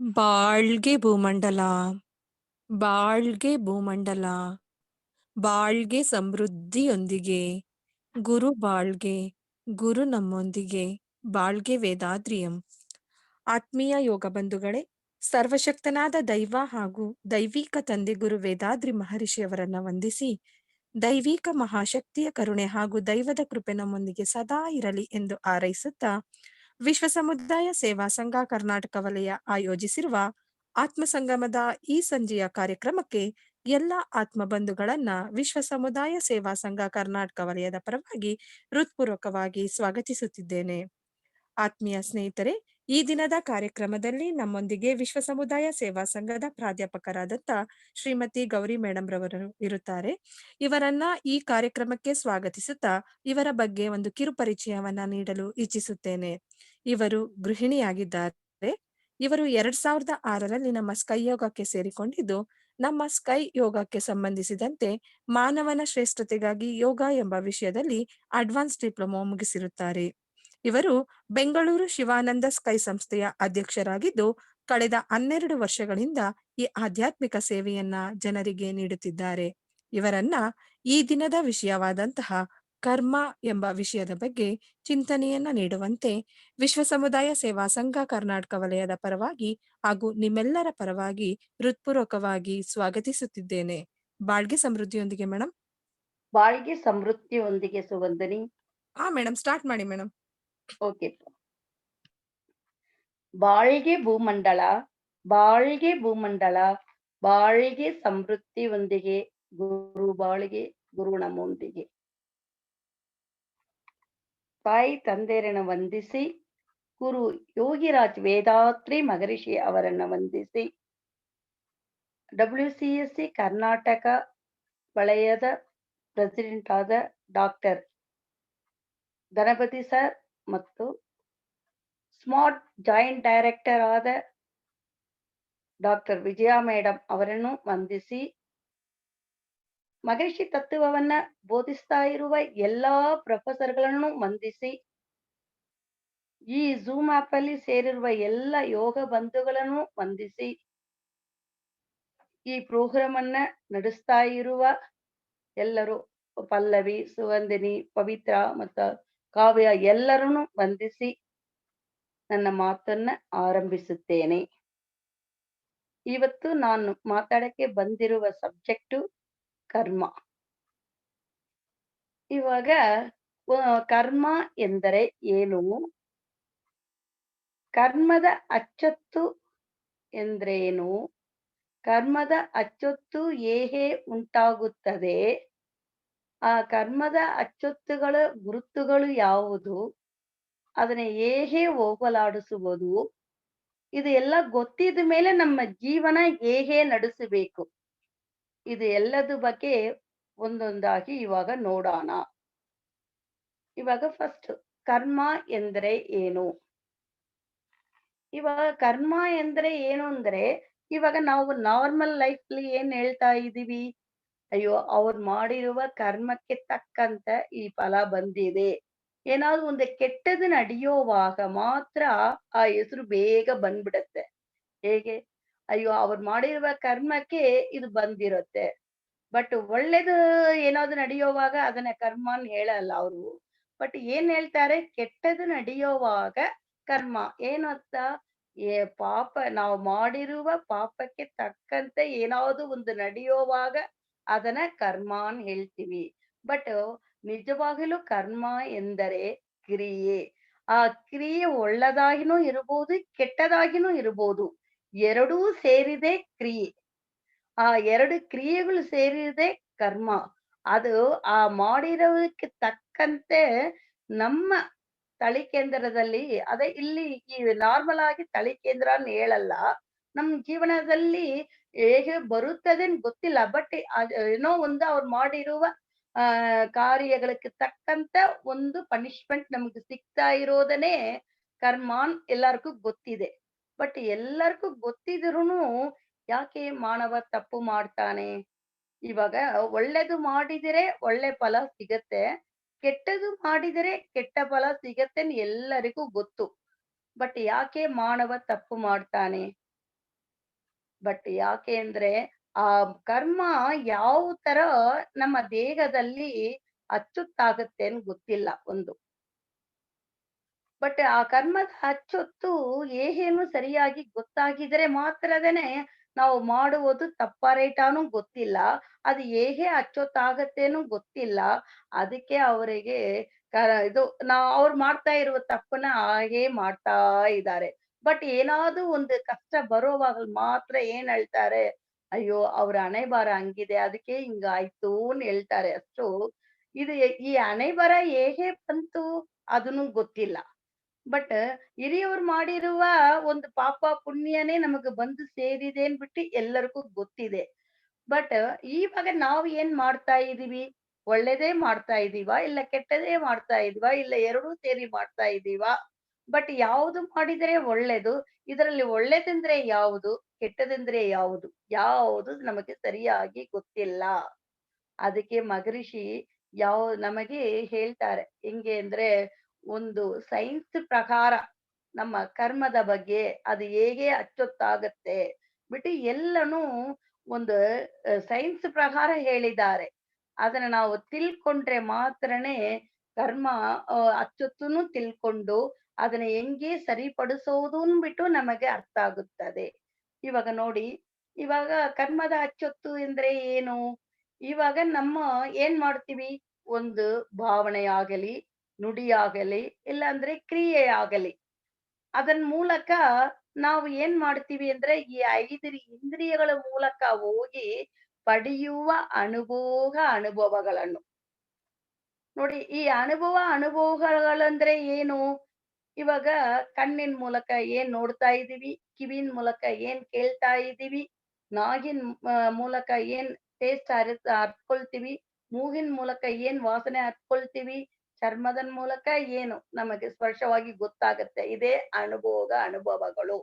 ಬಾಳ್ಗೆ ಭೂಮಂಡಲ ಬಾಳ್ಗೆ ಭೂಮಂಡಲ ಬಾಳ್ಗೆ ಸಮೃದ್ಧಿಯೊಂದಿಗೆ ಗುರು ಬಾಳ್ಗೆ ಗುರು ನಮ್ಮೊಂದಿಗೆ ಬಾಳ್ಗೆ ವೇದಾದ್ರಿಯಂ. ಆತ್ಮೀಯ ಯೋಗ ಬಂಧುಗಳೇ, ಸರ್ವಶಕ್ತನಾದ ದೈವ ಹಾಗೂ ದೈವಿಕ ತಂದೆ ಗುರು ವೇದಾದ್ರಿ ಮಹರ್ಷಿಯವರನ್ನ ವಂದಿಸಿ, ದೈವಿಕ ಮಹಾಶಕ್ತಿಯ ಕರುಣೆ ಹಾಗೂ ದೈವದ ಕೃಪೆ ನಮ್ಮೊಂದಿಗೆ ಸದಾ ಇರಲಿ ಎಂದು ಹಾರೈಸುತ್ತಾ, ವಿಶ್ವ ಸಮುದಾಯ ಸೇವಾ ಸಂಘ ಕರ್ನಾಟಕ ವಲಯ ಆಯೋಜಿಸಿರುವ ಆತ್ಮ ಸಂಗಮದ ಈ ಸಂಜೆಯ ಕಾರ್ಯಕ್ರಮಕ್ಕೆ ಎಲ್ಲ ಆತ್ಮ ಬಂಧುಗಳನ್ನ ವಿಶ್ವ ಸಮುದಾಯ ಸೇವಾ ಸಂಘ ಕರ್ನಾಟಕ ವಲಯದ ಪರವಾಗಿ ಹೃತ್ಪೂರ್ವಕವಾಗಿ ಸ್ವಾಗತಿಸುತ್ತಿದ್ದೇನೆ. ಆತ್ಮೀಯ ಸ್ನೇಹಿತರೆ, ಈ ದಿನದ ಕಾರ್ಯಕ್ರಮದಲ್ಲಿ ನಮ್ಮೊಂದಿಗೆ ವಿಶ್ವ ಸಮುದಾಯ ಸೇವಾ ಸಂಘದ ಪ್ರಾಧ್ಯಾಪಕರಾದಂಥ ಶ್ರೀಮತಿ ಗೌರಿ ಮೇಡಮ್ ರವರು ಇರುತ್ತಾರೆ. ಇವರನ್ನ ಈ ಕಾರ್ಯಕ್ರಮಕ್ಕೆ ಸ್ವಾಗತಿಸುತ್ತಾ ಇವರ ಬಗ್ಗೆ ಒಂದು ಕಿರು ಪರಿಚಯವನ್ನ ನೀಡಲು ಇಚ್ಛಿಸುತ್ತೇನೆ. ಇವರು ಗೃಹಿಣಿಯಾಗಿದ್ದಾರೆ. ಇವರು 2006ರಲ್ಲಿ ನಮ್ಮ ಸ್ಕೈ ಯೋಗಕ್ಕೆ ಸೇರಿಕೊಂಡಿದ್ದು, ನಮ್ಮ ಸ್ಕೈ ಯೋಗಕ್ಕೆ ಸಂಬಂಧಿಸಿದಂತೆ ಮಾನವನ ಶ್ರೇಷ್ಠತೆಗಾಗಿ ಯೋಗ ಎಂಬ ವಿಷಯದಲ್ಲಿ ಅಡ್ವಾನ್ಸ್ ಡಿಪ್ಲೊಮಾ ಮುಗಿಸಿರುತ್ತಾರೆ. ಇವರು ಬೆಂಗಳೂರು ಶಿವಾನಂದ ಸ್ಕೈ ಸಂಸ್ಥೆಯ ಅಧ್ಯಕ್ಷರಾಗಿದ್ದು, ಕಳೆದ 12 ವರ್ಷಗಳಿಂದ ಈ ಆಧ್ಯಾತ್ಮಿಕ ಸೇವೆಯನ್ನ ಜನರಿಗೆ ನೀಡುತ್ತಿದ್ದಾರೆ. ಇವರನ್ನ ಈ ದಿನದ ವಿಷಯವಾದಂತಹ ಕರ್ಮ ಎಂಬ ವಿಷಯದ ಬಗ್ಗೆ ಚಿಂತನೆಯನ್ನ ನೀಡುವಂತೆ ವಿಶ್ವ ಸಮುದಾಯ ಸೇವಾ ಸಂಘ ಕರ್ನಾಟಕ ವಲಯದ ಪರವಾಗಿ ಹಾಗೂ ನಿಮ್ಮೆಲ್ಲರ ಪರವಾಗಿ ಹೃತ್ಪೂರ್ವಕವಾಗಿ ಸ್ವಾಗತಿಸುತ್ತಿದ್ದೇನೆ. ಬಾಳ್ಗೆ ಸಮೃದ್ಧಿಯೊಂದಿಗೆ ಮೇಡಮ್. ಬಾಳ್ಗೆ ಸಮೃದ್ಧಿಯೊಂದಿಗೆ ಸುಗಂಧನಿ. ಮೇಡಮ್, ಸ್ಟಾರ್ಟ್ ಮಾಡಿ ಮೇಡಮ್. ಓಕೆ. ಬಾಳ್ಗೆ ಭೂಮಂಡಲ, ಬಾಳ್ಗೆ ಭೂಮಂಡಲ, ಬಾಳ್ಗೆ ಸಮೃದ್ಧಿಯೊಂದಿಗೆ ಗುರು ಬಾಳ್ಗೆ ಗುರು ನಮ್ಮೊಂದಿಗೆ. ತಾಯಿ ತಂದೆಯರನ್ನ ವಂದಿಸಿ, ಗುರು ಯೋಗಿರಾಜ್ ವೇದಾದ್ರಿ ಮಹರ್ಷಿ ಅವರನ್ನ ವಂದಿಸಿ, WCSC ಕರ್ನಾಟಕ ವಲಯದ ಪ್ರೆಸಿಡೆಂಟ್ ಆದ ಡಾಕ್ಟರ್ ಗಣಪತಿ ಸರ್ ಮತ್ತು ಸ್ಮಾರ್ಟ್ ಜಾಯಿಂಟ್ ಡೈರೆಕ್ಟರ್ ಆದ ಡಾಕ್ಟರ್ ವಿಜಯ ಮೇಡಮ್ ಅವರನ್ನು ವಂದಿಸಿ, ಮಹರ್ಷಿ ತತ್ವವನ್ನ ಬೋಧಿಸ್ತಾ ಇರುವ ಎಲ್ಲಾ ಪ್ರೊಫೆಸರ್ಗಳನ್ನು ವಂದಿಸಿ, ಈ ಝೂಮ್ ಆಪ್ ಅಲ್ಲಿ ಸೇರಿರುವ ಎಲ್ಲ ಯೋಗ ಬಂಧುಗಳನ್ನು ವಂದಿಸಿ, ಈ ಪ್ರೋಗ್ರಾಮ್ ಅನ್ನ ನಡೆಸ್ತಾ ಇರುವ ಎಲ್ಲರೂ ಪಲ್ಲವಿ, ಸುಗಂಧಿನಿ, ಪವಿತ್ರ ಮತ್ತು ಕಾವ್ಯ ಎಲ್ಲರನ್ನು ವಂದಿಸಿ ನನ್ನ ಮಾತನ್ನ ಆರಂಭಿಸುತ್ತೇನೆ. ಇವತ್ತು ನಾನು ಮಾತಾಡಕ್ಕೆ ಬಂದಿರುವ ಸಬ್ಜೆಕ್ಟು ಕರ್ಮ. ಇವಾಗ ಕರ್ಮ ಎಂದರೆ ಏನು, ಕರ್ಮದ ಅಚ್ಚೊತ್ತು ಎಂದ್ರೇನು, ಕರ್ಮದ ಅಚ್ಚೊತ್ತು ಹೇಗೆ ಉಂಟಾಗುತ್ತದೆ, ಆ ಕರ್ಮದ ಅಚ್ಚೊತ್ತುಗಳ ಗುರುತುಗಳು ಯಾವುದು, ಅದನ್ನ ಹೇಗೆ ಹೋಗಲಾಡಿಸುವುದು, ಇದು ಎಲ್ಲ ಗೊತ್ತಿದ ಮೇಲೆ ನಮ್ಮ ಜೀವನ ಹೇಗೆ ನಡೆಸಬೇಕು, ಇದು ಎಲ್ಲದ ಬಗ್ಗೆ ಒಂದೊಂದಾಗಿ ಇವಾಗ ನೋಡೋಣ. ಇವಾಗ ಫಸ್ಟ್ ಕರ್ಮ ಎಂದ್ರೆ ಏನು. ಇವಾಗ ಕರ್ಮ ಎಂದ್ರೆ ಏನು ಅಂದ್ರೆ, ಇವಾಗ ನಾವು ನಾರ್ಮಲ್ ಲೈಫ್ಲಿ ಏನ್ ಹೇಳ್ತಾ ಇದೀವಿ, ಅಯ್ಯೋ ಅವ್ರು ಮಾಡಿರುವ ಕರ್ಮಕ್ಕೆ ತಕ್ಕಂತ ಈ ಫಲ ಬಂದಿದೆ. ಏನಾದ್ರು ಒಂದು ಕೆಟ್ಟದ್ದು ನಡೆಯುವಾಗ ಮಾತ್ರ ಆ ಹೆಸರು ಬೇಗ ಬಂದ್ಬಿಡತ್ತೆ. ಹೇಗೆ, ಅಯ್ಯೋ ಅವ್ರು ಮಾಡಿರುವ ಕರ್ಮಕ್ಕೆ ಇದು ಬಂದಿರುತ್ತೆ. ಬಟ್ ಒಳ್ಳೇದು ಏನಾದ್ರು ನಡೆಯುವಾಗ ಅದನ್ನ ಕರ್ಮ ಅಂತ ಹೇಳಲ್ಲ ಅವರು. ಬಟ್ ಏನ್ ಹೇಳ್ತಾರೆ, ಕೆಟ್ಟದ್ದು ನಡೆಯುವಾಗ ಕರ್ಮ ಏನಂತ, ಪಾಪ ನಾವು ಮಾಡಿರುವ ಪಾಪಕ್ಕೆ ತಕ್ಕಂತೆ ಏನಾದ್ರು ಒಂದು ನಡೆಯುವಾಗ ಅದನ್ನ ಕರ್ಮ ಅಂತ ಹೇಳ್ತೀವಿ. ಬಟ್ ನಿಜವಾಗಲೂ ಕರ್ಮ ಎಂದರೆ ಕ್ರಿಯೆ. ಆ ಕ್ರಿಯೆ ಒಳ್ಳೆದಾಗಿನೂ ಇರಬಹುದು, ಕೆಟ್ಟದಾಗಿನೂ ಇರಬಹುದು. ಎರಡೂ ಸೇರಿದೆ ಕ್ರಿಯೆ. ಆ ಎರಡು ಕ್ರಿಯೆಗಳು ಸೇರಿದೆ ಕರ್ಮ. ಅದು ಆ ಮಾಡಿರೋದಕ್ಕೆ ತಕ್ಕಂತೆ ನಮ್ಮ ತಳಿ ಕೇಂದ್ರದಲ್ಲಿ, ಅದೇ ಇಲ್ಲಿ ಈ ನಾರ್ಮಲ್ ಆಗಿ ತಳಿ ಕೇಂದ್ರ ಅಂತ ಹೇಳಲ್ಲ, ನಮ್ ಜೀವನದಲ್ಲಿ ಹೇಗೆ ಬರುತ್ತದೆ ಅಂತ ಗೊತ್ತಿಲ್ಲ. ಬಟ್ ಏನೋ ಒಂದು ಅವ್ರು ಮಾಡಿರುವ ಕಾರ್ಯಗಳಿಗೆ ತಕ್ಕಂತ ಒಂದು ಪನಿಷ್ಮೆಂಟ್ ನಮ್ಗೆ ಸಿಗ್ತಾ ಇರೋದನ್ನೇ ಕರ್ಮ ಎಲ್ಲರಿಗೂ ಗೊತ್ತಿದೆ. ಬಟ್ ಎಲ್ಲರಿಗೂ ಗೊತ್ತಿದ್ರೂನು ಯಾಕೆ ಮಾನವ ತಪ್ಪು ಮಾಡ್ತಾನೆ. ಇವಾಗ ಒಳ್ಳೇದು ಮಾಡಿದರೆ ಒಳ್ಳೆ ಫಲ ಸಿಗತ್ತೆ, ಕೆಟ್ಟದು ಮಾಡಿದರೆ ಕೆಟ್ಟ ಫಲ ಸಿಗತ್ತೆ ಎಲ್ಲರಿಗೂ ಗೊತ್ತು. ಬಟ್ ಯಾಕೆ ಮಾನವ ತಪ್ಪು ಮಾಡ್ತಾನೆ. ಬಟ್ ಯಾಕೆ ಅಂದ್ರೆ ಆ ಕರ್ಮ ಯಾವ ತರ ನಮ್ಮ ದೇಹದಲ್ಲಿ ಅಚ್ಚುತ್ತಾಗುತ್ತೆ ಅಂತ ಗೊತ್ತಿಲ್ಲ ಒಂದು. ಬಟ್ ಆ ಕರ್ಮದ ಅಚ್ಚೊತ್ತು ಏನೇನು ಸರಿಯಾಗಿ ಗೊತ್ತಾಗಿದ್ರೆ ಮಾತ್ರದನೇ ನಾವು ಮಾಡುವುದು ತಪ್ಪಾ ರೈಟಾನು ಗೊತ್ತಿಲ್ಲ. ಅದು ಹೇಗೆ ಅಚ್ಚೊತ್ತಾಗತ್ತೇನು ಗೊತ್ತಿಲ್ಲ. ಅದಕ್ಕೆ ಅವರಿಗೆ ಇದು ಅವ್ರು ಮಾಡ್ತಾ ಇರುವ ತಪ್ಪನ್ನ ಹಾಗೇ ಮಾಡ್ತಾ ಇದ್ದಾರೆ. ಬಟ್ ಏನಾದ್ರು ಒಂದು ಕಷ್ಟ ಬರೋವಾಗ ಮಾತ್ರ ಏನ್ ಹೇಳ್ತಾರೆ, ಅಯ್ಯೋ! ಅವ್ರ ಹಣೆಬರಹ ಹಂಗಿದೆ ಅದಕ್ಕೆ ಹಿಂಗಾಯ್ತು ಅಂತ ಹೇಳ್ತಾರೆ ಅಷ್ಟು. ಇದು ಈ ಹಣೆಬರಹ ಹೇಗೆ ಬಂತು ಅದನ್ನು ಗೊತ್ತಿಲ್ಲ. ಬಟ್ ಹಿರಿಯವರು ಮಾಡಿರುವ ಒಂದು ಪಾಪ ಪುಣ್ಯನೇ ನಮಗ ಬಂದು ಸೇರಿದೆ ಅಂದ್ಬಿಟ್ಟು ಎಲ್ಲರಿಗೂ ಗೊತ್ತಿದೆ. ಬಟ್ ಇವಾಗ ನಾವು ಏನ್ ಮಾಡ್ತಾ ಇದೀವಿ? ಒಳ್ಳೇದೇ ಮಾಡ್ತಾ ಇದೀವಾ? ಇಲ್ಲ ಕೆಟ್ಟದೇ ಮಾಡ್ತಾ ಇದ್ವಾ? ಇಲ್ಲ ಎರಡೂ ಸೇರಿ ಮಾಡ್ತಾ ಇದೀವಾ? ಬಟ್ ಯಾವುದು ಮಾಡಿದರೆ ಒಳ್ಳೇದು? ಇದರಲ್ಲಿ ಒಳ್ಳೇದಂದ್ರೆ ಯಾವುದು? ಕೆಟ್ಟದಂದ್ರೆ ಯಾವುದು? ಯಾವುದು ನಮಗೆ ಸರಿಯಾಗಿ ಗೊತ್ತಿಲ್ಲ. ಅದಕ್ಕೆ ಮಗರಿಷಿ ನಮಗೆ ಹೇಳ್ತಾರೆ. ಹೆಂಗೆ ಅಂದ್ರೆ ಒಂದು ಸೈನ್ಸ್ ಪ್ರಕಾರ ನಮ್ಮ ಕರ್ಮದ ಬಗ್ಗೆ ಅದು ಹೇಗೆ ಅಚ್ಚೊತ್ತಾಗತ್ತೆ ಬಿಟ್ಟು ಎಲ್ಲನೂ ಒಂದು ಸೈನ್ಸ್ ಪ್ರಕಾರ ಹೇಳಿದ್ದಾರೆ. ಅದನ್ನ ನಾವು ತಿಳ್ಕೊಂಡ್ರೆ ಮಾತ್ರನೇ ಕರ್ಮ ಅಚ್ಚೊತ್ತುನು ತಿಳ್ಕೊಂಡು ಅದನ್ನ ಹೆಂಗೆ ಸರಿಪಡಿಸೋದು ಅಂದ್ಬಿಟ್ಟು ನಮಗೆ ಅರ್ಥ ಆಗುತ್ತದೆ. ಇವಾಗ ನೋಡಿ, ಇವಾಗ ಕರ್ಮದ ಅಚ್ಚೊತ್ತು ಎಂದ್ರೆ ಏನು? ಇವಾಗ ನಮ್ಮ ಏನ್ ಮಾಡ್ತೀವಿ? ಒಂದು ಭಾವನೆಯಾಗಲಿ, ನುಡಿಯಾಗಲಿ, ಇಲ್ಲಾಂದ್ರೆ ಕ್ರಿಯೆಯಾಗಲಿ, ಅದನ್ ಮೂಲಕ ನಾವು ಏನ್ ಮಾಡ್ತೀವಿ ಅಂದ್ರೆ ಈ 5 ಇಂದ್ರಿಯಗಳ ಮೂಲಕ ಹೋಗಿ ಪಡೆಯುವ ಅನುಭವಗಳನ್ನು. ನೋಡಿ ಈ ಅನುಭವಗಳಂದ್ರೆ ಏನು? ಇವಾಗ ಕಣ್ಣಿನ ಮೂಲಕ ಏನ್ ನೋಡ್ತಾ ಇದೀವಿ, ಕಿವಿನ್ ಮೂಲಕ ಏನ್ ಕೇಳ್ತಾ ಇದೀವಿ, ನಾಗಿನ್ ಮೂಲಕ ಏನ್ ಟೇಸ್ಟ್ ಅರ್ತ್ಕೊಳ್ತೀವಿ, ಮೂಗಿನ್ ಮೂಲಕ ಏನ್ ವಾಸನೆ ಹತ್ಕೊಳ್ತೀವಿ, ಚರ್ಮದ ಮೂಲಕ ಏನು ನಮಗೆ ಸ್ಪರ್ಶವಾಗಿ ಗೊತ್ತಾಗತ್ತೆ. ಇದೇ ಅನುಭವಗಳು.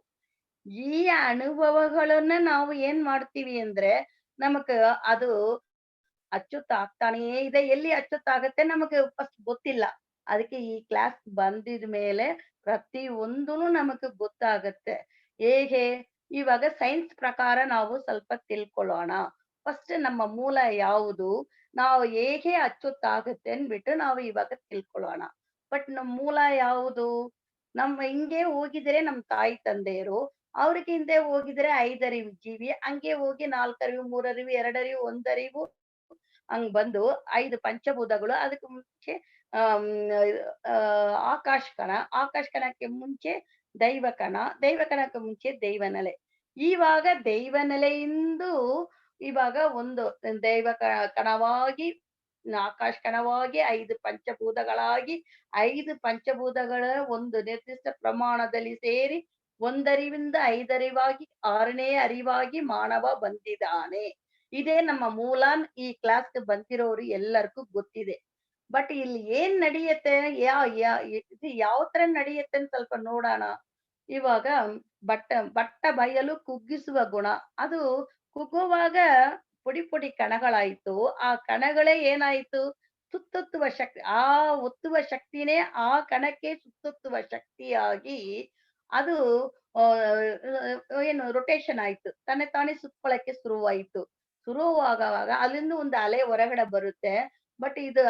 ಈ ಅನುಭವಗಳನ್ನ ನಾವು ಏನ್ ಮಾಡ್ತೀವಿ ಅಂದ್ರೆ, ನಮಗ ಅದು ಅಚ್ಚುತ್ತಾಗ್ತಾನೇ ಇದೆ. ಎಲ್ಲಿ ಅಚ್ಚುತ್ತಾಗತ್ತೆ ನಮಗೆ ಫಸ್ಟ್ ಗೊತ್ತಿಲ್ಲ. ಅದಕ್ಕೆ ಈ ಕ್ಲಾಸ್ ಬಂದಿದ ಮೇಲೆ ಪ್ರತಿ ಒಂದೂನು ನಮಗ ಗೊತ್ತಾಗತ್ತೆ. ಹೇಗೆ? ಇವಾಗ ಸೈನ್ಸ್ ಪ್ರಕಾರ ನಾವು ಸ್ವಲ್ಪ ತಿಳ್ಕೊಳ್ಳೋಣ. ಫಸ್ಟ್ ನಮ್ಮ ಮೂಲ ಯಾವುದು? ನಾವು ಹೇಗೆ ಅಚ್ಚುತ್ತಾಗತ್ತೆ ಅಂದ್ಬಿಟ್ಟು ನಾವು ಇವಾಗ ತಿಳ್ಕೊಳ್ಳೋಣ. ಬಟ್ ನಮ್ ಮೂಲ ಯಾವುದು? ನಮ್ಮ ಹಿಂಗೆ ಹೋಗಿದ್ರೆ ನಮ್ ತಾಯಿ ತಂದೆಯರು, ಅವ್ರಿಗೆ ಹಿಂದೆ ಹೋಗಿದ್ರೆ 5 ಅರಿವು ಜೀವಿ, ಹಂಗೆ ಹೋಗಿ 4 ಅರಿವು, 3 ಅರಿವು, 2 ಅರಿವು, 1 ಅರಿವು ಹಂಗ್ ಬಂದು 5 ಪಂಚಭೂತಗಳು. ಅದಕ್ಕೆ ಮುಂಚೆ ಆಹ್, ಆಕಾಶ ಕಣ, ಆಕಾಶ ಕಣಕ್ಕೆ ಮುಂಚೆ ದೈವ ಕಣ, ದೈವ ಕಣಕ್ಕೆ ಮುಂಚೆ ದೈವನೆಲೆ. ಇವಾಗ ದೈವನೆಲೆಯಿಂದು ಇವಾಗ ಒಂದು ದೈವ ಕಣವಾಗಿ, ಆಕಾಶ ಕಣವಾಗಿ, 5 ಪಂಚಭೂತಗಳಾಗಿ, 5 ಪಂಚಭೂತಗಳ ಒಂದು ನಿರ್ದಿಷ್ಟ ಪ್ರಮಾಣದಲ್ಲಿ ಸೇರಿ ಒಂದರಿವಿಂದ 5 ಅರಿವಾಗಿ, 6ನೇ ಅರಿವಾಗಿ ಮಾನವ ಬಂದಿದ್ದಾನೆ. ಇದೇ ನಮ್ಮ ಮೂಲ. ಈ ಕ್ಲಾಸ್‌ಗೆ ಬಂದಿರೋರು ಎಲ್ಲರಿಗೂ ಗೊತ್ತಿದೆ. ಬಟ್ ಇಲ್ಲಿ ಏನ್ ನಡೆಯತ್ತೆ? ಯಾ ಯಾ ಇದು ಯಾವ ತರ ನಡೆಯತ್ತೆ ಅಂತ ಸ್ವಲ್ಪ ನೋಡೋಣ. ಇವಾಗ ಬಟ್ಟ ಬಯಲು ಕುಗ್ಗಿಸುವ ಗುಣ. ಅದು ಕುಗ್ಗುವಾಗ ಪುಡಿ ಪುಡಿ ಕಣಗಳಾಯ್ತು. ಆ ಕಣಗಳೇ ಏನಾಯ್ತು? ಸುತ್ತುತ್ತುವ ಶಕ್ತಿ. ಆ ಒತ್ತುವ ಶಕ್ತಿನೇ ಆ ಕಣಕ್ಕೆ ಸುತ್ತುತ್ತುವ ಶಕ್ತಿಯಾಗಿ ಅದು ಏನು ರೊಟೇಷನ್ ಆಯ್ತು. ತಾನೇ ತಾನೇ ಸುತ್ಕೊಳಕ್ಕೆ ಶುರುವಾಯ್ತು. ಶುರುವಾಗವಾಗ ಅಲ್ಲಿಂದ ಒಂದು ಅಲೆ ಹೊರಗಡೆ ಬರುತ್ತೆ. ಬಟ್ ಇದು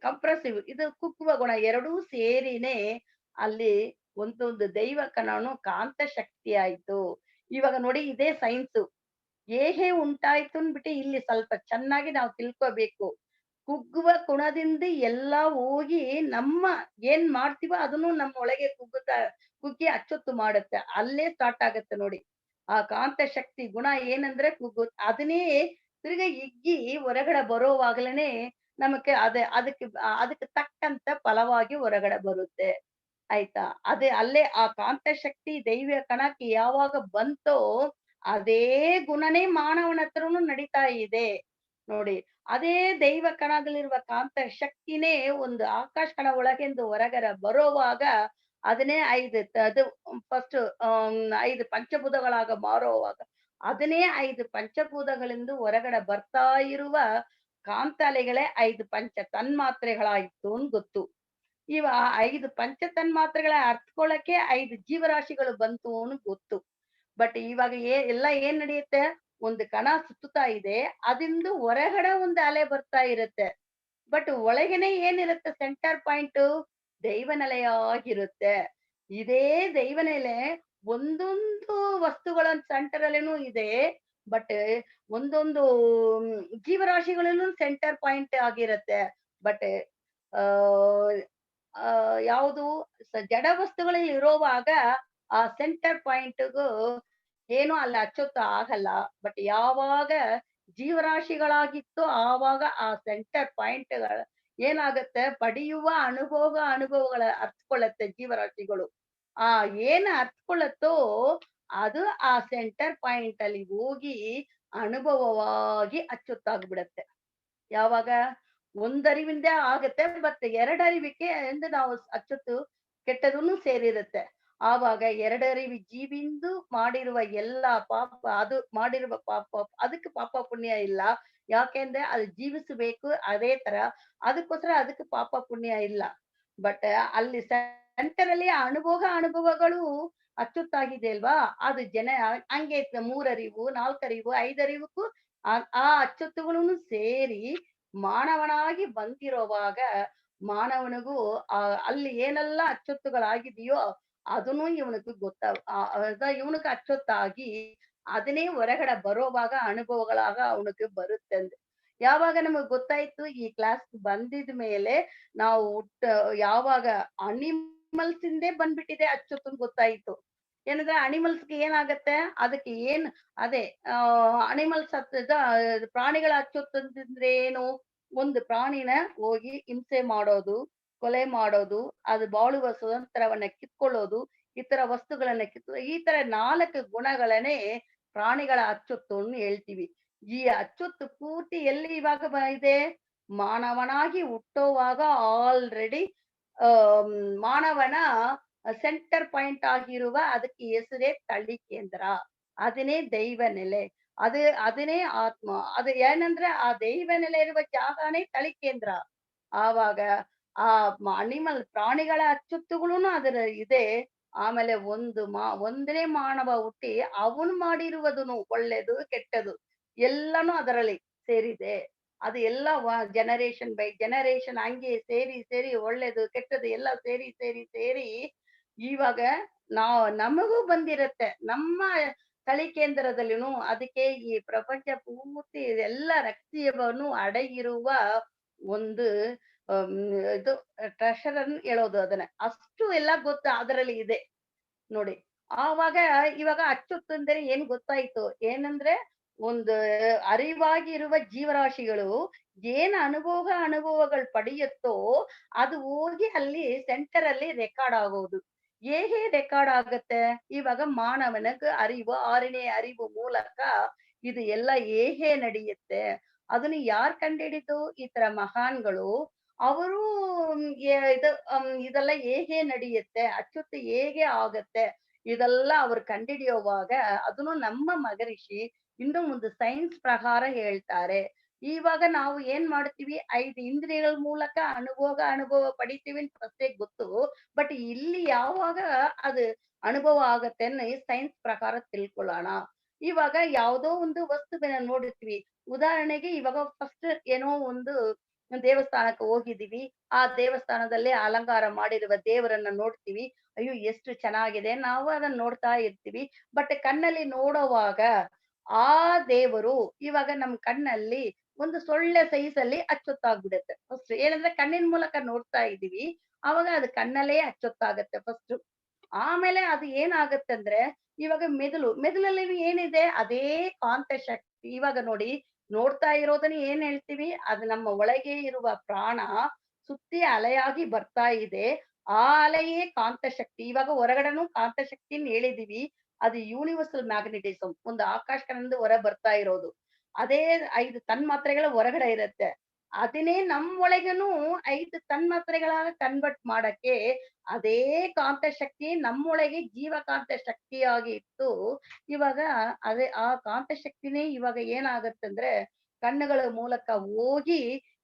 ಕಂಪ್ರೆಸಿವ್ ಇದು ಕುಗ್ಗುವ ಗುಣ ಎರಡೂ ಸೇರಿನೇ ಅಲ್ಲಿ ಒಂದೊಂದು ದೈವ ಕಣನು ಕಾಂತ ಶಕ್ತಿ ಆಯ್ತು. ಇವಾಗ ನೋಡಿ ಇದೇ ಸೈನ್ಸು. ಹೇಗೆ ಉಂಟಾಯ್ತು ಅಂದ್ಬಿಟ್ಟು ಇಲ್ಲಿ ಸ್ವಲ್ಪ ಚೆನ್ನಾಗಿ ನಾವು ತಿಳ್ಕೋಬೇಕು. ಕುಗ್ಗುವ ಗುಣದಿಂದ ಎಲ್ಲ ಹೋಗಿ ನಮ್ಮ ಏನ್ ಮಾಡ್ತೀವೋ ಅದನ್ನು ನಮ್ಮ ಒಳಗೆ ಕುಗ್ಗಿ ಅಚ್ಚೊತ್ತು ಮಾಡುತ್ತೆ. ಅಲ್ಲೇ ಸ್ಟಾರ್ಟ್ ಆಗತ್ತೆ ನೋಡಿ. ಆ ಕಾಂತ ಶಕ್ತಿ ಗುಣ ಏನಂದ್ರೆ ಅದನ್ನೇ ತಿರ್ಗಾ ಹಿಗ್ಗಿ ಹೊರಗಡೆ ಬರೋವಾಗ್ಲೇನೆ ನಮಕ್ಕೆ ಅದಕ್ಕೆ ತಕ್ಕಂತ ಫಲವಾಗಿ ಹೊರಗಡೆ ಬರುತ್ತೆ. ಆಯ್ತಾ? ಅಲ್ಲೇ ಆ ಕಾಂತ ಶಕ್ತಿ ದೈವ ಕಣಕ್ಕೆ ಯಾವಾಗ ಬಂತೋ, ಅದೇ ಗುಣನೇ ಮಾನವನ ಹತ್ರನು ನಡೀತಾ ಇದೆ. ನೋಡಿ, ಅದೇ ದೈವ ಕಣದಲ್ಲಿರುವ ಕಾಂತ ಶಕ್ತಿನೇ ಒಂದು ಆಕಾಶ ಕಣ ಒಳಗಿಂದ ಹೊರಗಡೆ ಬರೋವಾಗ, ಅದನ್ನೇ 5 ಅದು ಫಸ್ಟ್ 5 ಪಂಚಭೂತಗಳಾಗ ಮಾರುವಾಗ, ಅದನ್ನೇ 5 ಪಂಚಭೂತಗಳಿಂದ ಹೊರಗಡೆ ಬರ್ತಾ ಇರುವ ಕಾಂತ ಅಲೆಗಳೇ 5 ಪಂಚ ತನ್ಮಾತ್ರೆಗಳಾಯ್ತು ಅಂತ ಗೊತ್ತು. ಇವ 5 ಪಂಚ ತನ್ಮಾತ್ರೆಗಳ ಅರ್ತ್ಕೊಳಕ್ಕೆ 5 ಜೀವರಾಶಿಗಳು ಬಂತು ಅಂತ ಗೊತ್ತು. ಬಟ್ ಇವಾಗ ಎಲ್ಲ ಏನ್ ನಡೆಯುತ್ತೆ? ಒಂದು ಕಣ ಸುತ್ತುತ್ತಾ ಇದೆ. ಅದ್ರಿಂದ ಹೊರಗಡೆ ಒಂದು ಅಲೆ ಬರ್ತಾ ಇರುತ್ತೆ. ಬಟ್ ಒಳಗೇನೆ ಏನಿರುತ್ತೆ ಸೆಂಟರ್ ಪಾಯಿಂಟು? ದೈವನೆಲೆಯಾಗಿರುತ್ತೆ. ಇದೇ ದೈವನೆಲೆ ಒಂದೊಂದು ವಸ್ತುಗಳ ಸೆಂಟರ್ ಅಲ್ಲೇನೂ ಇದೆ. ಬಟ್ ಒಂದೊಂದು ಜೀವರಾಶಿಗಳಲ್ಲೂ ಸೆಂಟರ್ ಪಾಯಿಂಟ್ ಆಗಿರುತ್ತೆ. ಬಟ್ ಆಹ್, ಯಾವುದು ಜಡ ವಸ್ತುಗಳಲ್ಲಿ ಇರೋವಾಗ ಆ ಸೆಂಟರ್ ಪಾಯಿಂಟ್‌ಗೂ ಏನು ಅಲ್ಲಿ ಅಚ್ಚೊತ್ತು ಆಗಲ್ಲ. ಬಟ್ ಯಾವಾಗ ಜೀವರಾಶಿಗಳಾಗಿತ್ತು ಆವಾಗ ಆ ಸೆಂಟರ್ ಪಾಯಿಂಟ್‌ಗಳ ಏನಾಗತ್ತೆ ಪಡೆಯುವ ಅನುಭವಗಳ ಅರ್ತ್ಕೊಳ್ಳುತ್ತೆ ಜೀವರಾಶಿಗಳು. ಆ ಏನ್ ಅರ್ತ್ಕೊಳ್ಳುತ್ತೋ ಅದು ಆ ಸೆಂಟರ್ ಪಾಯಿಂಟ್ ಅಲ್ಲಿ ಹೋಗಿ ಅನುಭವವಾಗಿ ಅಚ್ಚೊತ್ತಾಗ್ಬಿಡತ್ತೆ. ಯಾವಾಗ? ಒಂದರಿವಿಂದೇ ಆಗತ್ತೆ. ಬಟ್ ಎರಡರಿವಿಕೆ ಎಂದು ನಾವು ಅಚ್ಚೊತ್ತು ಕೆಟ್ಟದುನು ಸೇರಿರುತ್ತೆ. ಆವಾಗ ಎರಡರಿವಿ ಜೀವಿಂದು ಮಾಡಿರುವ ಎಲ್ಲಾ ಪಾಪ ಅದು ಮಾಡಿರುವ ಪಾಪ ಅದಕ್ಕೆ ಪಾಪ ಪುಣ್ಯ ಇಲ್ಲ. ಯಾಕೆಂದ್ರೆ ಅದು ಜೀವಿಸಬೇಕು ಅದೇ ತರ. ಅದಕ್ಕೋಸ್ಕರ ಅದಕ್ಕೆ ಪಾಪ ಪುಣ್ಯ ಇಲ್ಲ. ಬಟ್ ಅಲ್ಲಿ ಸೆಂಟರಲ್ಲಿ ಅನುಭವಗಳು ಅಚ್ಚೊತ್ತಾಗಿದೆ ಅಲ್ವಾ? ಅದು ಹಂಗೆ 3 ಅರಿವು, 4 ಅರಿವು, 5 ಅರಿವಕ್ಕೂ ಆ ಆ ಅಚ್ಚೊತ್ತುಗಳನ್ನು ಸೇರಿ ಮಾನವನಾಗಿ ಬಂದಿರುವಾಗ ಮಾನವನಿಗೂ ಅಲ್ಲಿ ಏನೆಲ್ಲ ಅಚ್ಚೊತ್ತುಗಳಾಗಿದೆಯೋ ಅದನ್ನು ಇವನಿಗೂ ಇವನಿಗೆ ಅಚ್ಚೊತ್ತಾಗಿ ಅದನ್ನೇ ಹೊರಗಡೆ ಬರೋವಾಗ ಅನುಭವಗಳಾಗ ಅವನಿಗೆ ಬರುತ್ತಂತೆ. ಯಾವಾಗ ನಮಗ್ ಗೊತ್ತಾಯ್ತು ಈ ಕ್ಲಾಸ್ ಬಂದಿದ ಮೇಲೆ ನಾವು ಯಾವಾಗ ಅನಿಮಲ್ಸ್ ಇಂದೇ ಬಂದ್ಬಿಟ್ಟಿದೆ ಅಚ್ಚೊತ್ತು ಗೊತ್ತಾಯ್ತು. ಏನಂದ್ರೆ ಅನಿಮಲ್ಸ್‌ಗೆ ಏನಾಗತ್ತೆ ಅದಕ್ಕೆ ಅದೇ ಅನಿಮಲ್ಸ್ ಪ್ರಾಣಿಗಳ ಅಚ್ಚೊತ್ತಂದ್ರೆ ಏನು? ಒಂದು ಪ್ರಾಣಿನ ಹೋಗಿ ಹಿಂಸೆ ಮಾಡೋದು, ಕೊಲೆ ಮಾಡೋದು, ಅದು ಬಾಳುವ ಸ್ವತಂತ್ರವನ್ನ ಕಿತ್ಕೊಳ್ಳೋದು, ಇತರ ವಸ್ತುಗಳನ್ನ ಈ ತರ 4 ಗುಣಗಳನ್ನೇ ಪ್ರಾಣಿಗಳ ಅಚ್ಚೊತ್ತು ಹೇಳ್ತೀವಿ. ಈ ಅಚ್ಚೊತ್ತು ಪೂರ್ತಿ ಎಲ್ಲಿ ಇವಾಗ ಇದೆ? ಮಾನವನಾಗಿ ಹುಟ್ಟುವಾಗ ಆಲ್ರೆಡಿ ಮಾನವನ ಸೆಂಟರ್ ಪಾಯಿಂಟ್ ಆಗಿರುವ ಅದಕ್ಕೆ ಹೆಸರೇ ತಳಿ ಕೇಂದ್ರ. ಅದನ್ನೇ ದೈವ ನೆಲೆ. ಅದನ್ನೇ ಆತ್ಮ. ಅದು ಏನಂದ್ರೆ ಆ ದೈವ ನೆಲೆ ಇರುವ ಜಾಗನೇ ತಳಿ ಕೇಂದ್ರ. ಆವಾಗ ಆ ಪ್ರಾಣಿಗಳ ಅಚ್ಚೊತ್ತುಗಳುನು ಅದರ ಇದೆ. ಆಮೇಲೆ ಒಂದನೇ ಮಾನವ ಹುಟ್ಟಿ ಅವನು ಮಾಡಿರುವುದುನು ಒಳ್ಳೇದು, ಕೆಟ್ಟದು ಎಲ್ಲಾನು ಅದರಲ್ಲಿ ಸೇರಿದೆ. ಅದು ಎಲ್ಲ ಜನರೇಷನ್ ಬೈ ಜನರೇಷನ್ ಹಂಗೆ ಸೇರಿ ಒಳ್ಳೇದು, ಕೆಟ್ಟದು ಎಲ್ಲ ಸೇರಿ ಇವಾಗ ನಮಗೂ ಬಂದಿರತ್ತೆ. ನಮ್ಮ ತಳಿ ಕೇಂದ್ರದಲ್ಲಿನೂ ಅದಕ್ಕೆ ಈ ಪ್ರಪಂಚ ಪೂರ್ತಿ ಎಲ್ಲ ರಹಸ್ಯವನ್ನು ಅಡಗಿರುವ ಒಂದು ಅಂ ಇದು ಟ್ರೆಷರ್ ಅನ್ನು ಹೇಳೋದು ಅದನ್ನ. ಅಷ್ಟು ಎಲ್ಲ ಗೊತ್ತು ಅದರಲ್ಲಿ ಇದೆ. ನೋಡಿ. ಆವಾಗ ಇವಾಗ ಅಚ್ಚೊತ್ತಂದರೆ ಏನ್ ಗೊತ್ತಾಯ್ತು. ಏನಂದ್ರೆ ಒಂದು ಅರಿವಾಗಿರುವ ಜೀವರಾಶಿಗಳು ಏನ್ ಅನುಭವಗಳು ಪಡೆಯುತ್ತೋ ಅದು ಹೋಗಿ ಅಲ್ಲಿ ಸೆಂಟರ್ ಅಲ್ಲಿ ರೆಕಾರ್ಡ್ ಆಗೋದು. ಹೇಗೆ ರೆಕಾರ್ಡ್ ಆಗತ್ತೆ? ಇವಾಗ ಮಾನವನಿಗೆ ಅರಿವು 6ನೇ ಅರಿವು ಮೂಲಕ ಇದು ಎಲ್ಲ ಹೇಗೆ ನಡೆಯುತ್ತೆ? ಅದನ್ನ ಯಾರ್ ಕಂಡುಹಿಡಿದು? ಈ ತರ ಮಹಾನ್ಗಳು. ಅವರು ಇದೆಲ್ಲ ಹೇಗೆ ನಡೆಯುತ್ತೆ? ಅಚ್ಚೊತ್ತು ಹೇಗೆ ಆಗತ್ತೆ? ಇದೆಲ್ಲ ಅವ್ರು ಕಂಡುಹಿಡಿಯುವಾಗ ಅದನ್ನು ನಮ್ಮ ಮಗರಿಷಿ ಇನ್ನು ಮುಂದೆ ಸೈನ್ಸ್ ಪ್ರಕಾರ ಹೇಳ್ತಾರೆ. ಇವಾಗ ನಾವು ಏನ್ ಮಾಡ್ತೀವಿ 5 ಇಂದ್ರಿಯಗಳ ಮೂಲಕ ಅನುಭವ ಪಡಿತೀವಿ ಅಂತ ಫಸ್ಟೇ ಗೊತ್ತು. ಬಟ್ ಇಲ್ಲಿ ಯಾವಾಗ ಅದು ಅನುಭವ ಆಗತ್ತೆ ಸೈನ್ಸ್ ಪ್ರಕಾರ ತಿಳ್ಕೊಳ್ಳೋಣ. ಇವಾಗ ಯಾವುದೋ ಒಂದು ವಸ್ತುವಿನ ನೋಡಿರ್ತೀವಿ. ಉದಾಹರಣೆಗೆ ಇವಾಗ ಫಸ್ಟ್ ಏನೋ ಒಂದು ದೇವಸ್ಥಾನಕ್ಕೆ ಹೋಗಿದೀವಿ. ಆ ದೇವಸ್ಥಾನದಲ್ಲಿ ಅಲಂಕಾರ ಮಾಡಿರುವ ದೇವರನ್ನ ನೋಡ್ತೀವಿ. ಅಯ್ಯೋ! ಎಷ್ಟು ಚೆನ್ನಾಗಿದೆ. ನಾವು ಅದನ್ನ ನೋಡ್ತಾ ಇರ್ತೀವಿ. ಬಟ್ ಕಣ್ಣಲ್ಲಿ ನೋಡುವಾಗ ಆ ದೇವರು ಇವಾಗ ನಮ್ ಕಣ್ಣಲ್ಲಿ ಒಂದು ಸೊಳ್ಳೆ ಸೈಜಲ್ಲಿ ಅಚ್ಚೊತ್ತಾಗ್ಬಿಡುತ್ತೆ. ಫಸ್ಟ್ ಏನಂದ್ರೆ ಕಣ್ಣಿನ ಮೂಲಕ ನೋಡ್ತಾ ಇದೀವಿ. ಅವಾಗ ಅದು ಕಣ್ಣಲ್ಲೇ ಅಚ್ಚೊತ್ತಾಗತ್ತೆ ಫಸ್ಟು. ಆಮೇಲೆ ಅದು ಏನಾಗತ್ತಂದ್ರೆ ಇವಾಗ ಮೆದುಳಲ್ಲಿ ಏನಿದೆ? ಅದೇ ಕಾಂತ ಶಕ್ತಿ. ಇವಾಗ ನೋಡಿ ನೋಡ್ತಾ ಇರೋದನ್ನ ಏನ್ ಹೇಳ್ತೀವಿ? ಅದು ನಮ್ಮ ಒಳಗೆ ಇರುವ ಪ್ರಾಣ ಸುತ್ತಿ ಅಲೆಯಾಗಿ ಬರ್ತಾ ಇದೆ. ಆ ಅಲೆಯೇ ಕಾಂತಶಕ್ತಿ. ಇವಾಗ ಹೊರಗಡೆನೂ ಕಾಂತಶಕ್ತಿನ್ ಹೇಳಿದೀವಿ. ಅದು ಯೂನಿವರ್ಸಲ್ ಮ್ಯಾಗ್ನೆಟಿಸಮ್. ಒಂದು ಆಕಾಶಕದಿಂದ ಹೊರ ಬರ್ತಾ ಇರೋದು. ಅದೇ 5 ತನ್ಮಾತ್ರೆಗಳ ಹೊರಗಡೆ ಇರುತ್ತೆ. ಅದನ್ನೇ ನಮ್ಮೊಳಗೇನು 5 ತನ್ಮಾತ್ರೆಗಳಾಗ ಕನ್ವರ್ಟ್ ಮಾಡಕ್ಕೆ ಅದೇ ಕಾಂತಶಕ್ತಿ ನಮ್ಮೊಳಗೆ ಜೀವಕಾಂತ ಶಕ್ತಿಯಾಗಿ ಇಟ್ಟು ಇವಾಗ ಆ ಕಾಂತಶಕ್ತಿನೇ ಇವಾಗ ಏನಾಗತ್ತಂದ್ರೆ ಕಣ್ಣುಗಳ ಮೂಲಕ ಹೋಗಿ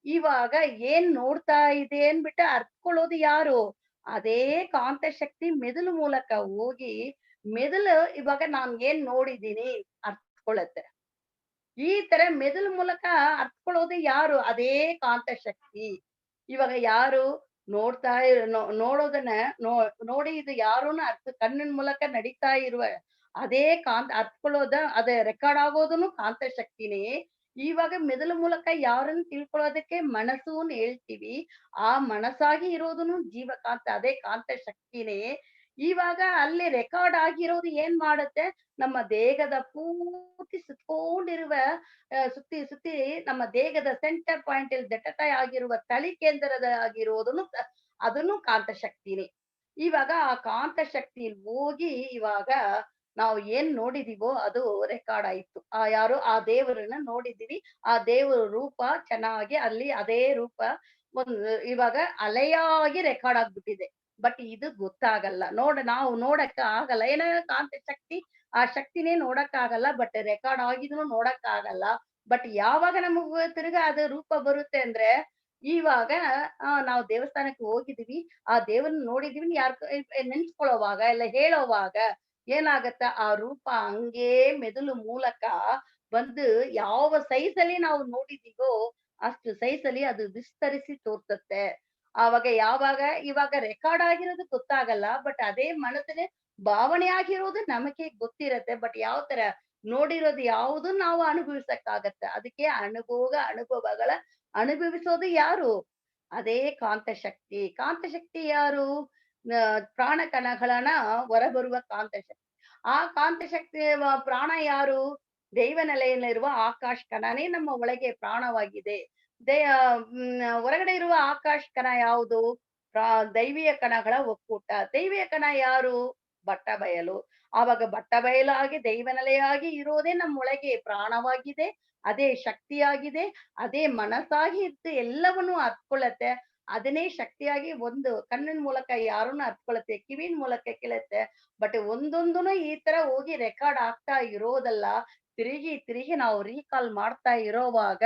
ಇವಾಗ ಏನ್ ನೋಡ್ತಾ ಇದೆ ಅನ್ಬಿಟ್ಟು ಅರ್ತ್ಕೊಳ್ಳೋದು ಯಾರು? ಅದೇ ಕಾಂತಶಕ್ತಿ ಮೆದುಳು ಮೂಲಕ ಹೋಗಿ ಮೆದುಳು ಇವಾಗ ನಾನ್ ಏನ್ ನೋಡಿದೀನಿ ಅರ್ಥಕೊಳತ್ತೆ. ಈ ತರ ಮೆದುಳು ಮೂಲಕ ಅರ್ಥಕೊಳ್ಳೋದು ಯಾರು? ಅದೇ ಕಾಂತಶಕ್ತಿ. ಇವಾಗ ಯಾರು ನೋಡ್ತಾ ನೋಡೋದನ್ನ ನೋ ನೋಡಿ ಇದು ಯಾರೂನು ಕಣ್ಣಿನ ಮೂಲಕ ನಡೀತಾ ಇರುವ ಅದೇ ಅರ್ಥಕೊಳ್ಳೋದ ಅದೇ ರೆಕಾರ್ಡ್ ಆಗೋದುನು ಕಾಂತಶಕ್ತಿನೇ. ಇವಾಗ ಮೆದುಳು ಮೂಲಕ ಯಾರನ್ನ ತಿಳ್ಕೊಳ್ಳೋದಕ್ಕೆ ಮನಸ್ಸು ಹೇಳ್ತೀವಿ. ಆ ಮನಸ್ಸಾಗಿ ಇರೋದುನು ಜೀವಕಾಂತ ಅದೇ ಕಾಂತಶಕ್ತಿನೇ. ಇವಾಗ ಅಲ್ಲಿ ರೆಕಾರ್ಡ್ ಆಗಿರೋದು ಏನ್ ಮಾಡುತ್ತೆ? ನಮ್ಮ ದೇಹದ ಪೂರ್ತಿ ಸುತ್ಕೊಂಡಿರುವ ಸುತ್ತಿ ಸುತ್ತಿ ನಮ್ಮ ದೇಹದ ಸೆಂಟರ್ ಪಾಯಿಂಟ್ ಅಲ್ಲಿ ದಟ್ಟತೆ ಆಗಿರುವ ತಳಿ ಕೇಂದ್ರದ ಆಗಿರುವುದನ್ನು ಅದನ್ನು ಕಾಂತಶಕ್ತಿನೇ. ಇವಾಗ ಆ ಕಾಂತಶಕ್ತಿ ಹೋಗಿ ಇವಾಗ ನಾವು ಏನ್ ನೋಡಿದೀವೋ ಅದು ರೆಕಾರ್ಡ್ ಆಯ್ತು. ಯಾರು ಆ ದೇವರನ್ನ ನೋಡಿದೀವಿ. ಆ ದೇವರ ರೂಪ ಚೆನ್ನಾಗಿ ಅಲ್ಲಿ ಅದೇ ರೂಪ ಒಂದು ಇವಾಗ ಅಲೆಯಾಗಿ ರೆಕಾರ್ಡ್ ಆಗ್ಬಿಟ್ಟಿದೆ. ಬಟ್ ಇದು ಗೊತ್ತಾಗಲ್ಲ. ನಾವು ನೋಡಕ್ಕ ಆಗಲ್ಲ. ಏನೋ ಕಾಂತಶಕ್ತಿ ಆ ಶಕ್ತಿನೇ ನೋಡಕ್ಕಾಗಲ್ಲ. ಬಟ್ ರೆಕಾರ್ಡ್ ಆಗಿದ್ನು ನೋಡಕ್ಕಾಗಲ್ಲ. ಬಟ್ ಯಾವಾಗ ನಮಗ್ ತಿರ್ಗಾ ಅದು ರೂಪ ಬರುತ್ತೆ ಅಂದ್ರೆ, ಇವಾಗ ನಾವು ದೇವಸ್ಥಾನಕ್ಕೆ ಹೋಗಿದೀವಿ. ಆ ದೇವರನ್ನ ನೋಡಿದೀವಿ ನೆನ್ಸ್ಕೊಳ್ಳೋವಾಗ ಇಲ್ಲ ಹೇಳೋವಾಗ ಏನಾಗತ್ತ ಆ ರೂಪ ಹಂಗೇ ಮೆದುಳು ಮೂಲಕ ಬಂದು ಯಾವ ಸೈಜಲ್ಲಿ ನಾವು ನೋಡಿದೀವೋ ಅಷ್ಟು ಸೈಜಲ್ಲಿ ಅದು ವಿಸ್ತರಿಸಿ ತೋರ್ಸತ್ತೆ. ಆವಾಗ ಯಾವಾಗ ಇವಾಗ ರೆಕಾರ್ಡ್ ಆಗಿರೋದು ಗೊತ್ತಾಗಲ್ಲ. ಬಟ್ ಅದೇ ಮನಸ್ಸಿನ ಭಾವನೆ ಆಗಿರೋದು ನಮಗೆ ಗೊತ್ತಿರತ್ತೆ. ಬಟ್ ಯಾವ ತರ ನೋಡಿರೋದು ಯಾವುದು ನಾವು ಅನುಭವಿಸಕ್ಕಾಗತ್ತ. ಅದಕ್ಕೆ ಅನುಭವಗಳ ಅನುಭವಿಸೋದು ಯಾರು? ಅದೇ ಕಾಂತಶಕ್ತಿ. ಕಾಂತಶಕ್ತಿ ಯಾರು? ಪ್ರಾಣ ಕಣಗಳನ್ನ ಹೊರಬರುವ ಕಾಂತಶಕ್ತಿ. ಆ ಕಾಂತಶಕ್ತಿ ಪ್ರಾಣ ಯಾರು? ದೈವ ನೆಲೆಯಲ್ಲಿರುವ ಆಕಾಶ ಕಣನೇ ನಮ್ಮ ಒಳಗೆ ಪ್ರಾಣವಾಗಿದೆ. ಹೊರಗಡೆ ಇರುವ ಆಕಾಶ ಕಣ ಯಾವುದು? ದೈವಿಯ ಕಣಗಳ ಒಕ್ಕೂಟ. ದೈವಿಯ ಕಣ ಯಾರು? ಬಟ್ಟಬಯಲು. ಆವಾಗ ಬಟ್ಟಬಯಲಾಗಿ ದೈವನೆಲೆಯಾಗಿ ಇರೋದೇ ನಮ್ಮೊಳಗೆ ಪ್ರಾಣವಾಗಿದೆ. ಅದೇ ಶಕ್ತಿಯಾಗಿದೆ. ಅದೇ ಮನಸ್ಸಾಗಿ ಇದ್ದು ಎಲ್ಲವನ್ನೂ ಅರ್ತ್ಕೊಳ್ಳತ್ತೆ. ಅದನ್ನೇ ಶಕ್ತಿಯಾಗಿ ಒಂದು ಕಣ್ಣಿನ ಮೂಲಕ ಯಾರನ್ನ ಅರ್ತ್ಕೊಳ್ಳುತ್ತೆ, ಕಿವಿನ ಮೂಲಕ ಕೇಳುತ್ತೆ. ಬಟ್ ಒಂದೊಂದುನು ಈ ತರ ಹೋಗಿ ರೆಕಾರ್ಡ್ ಆಗ್ತಾ ಇರೋದಲ್ಲ. ತಿರುಗಿ ತಿರುಗಿ ನಾವು ರೀಕಾಲ್ ಮಾಡ್ತಾ ಇರೋವಾಗ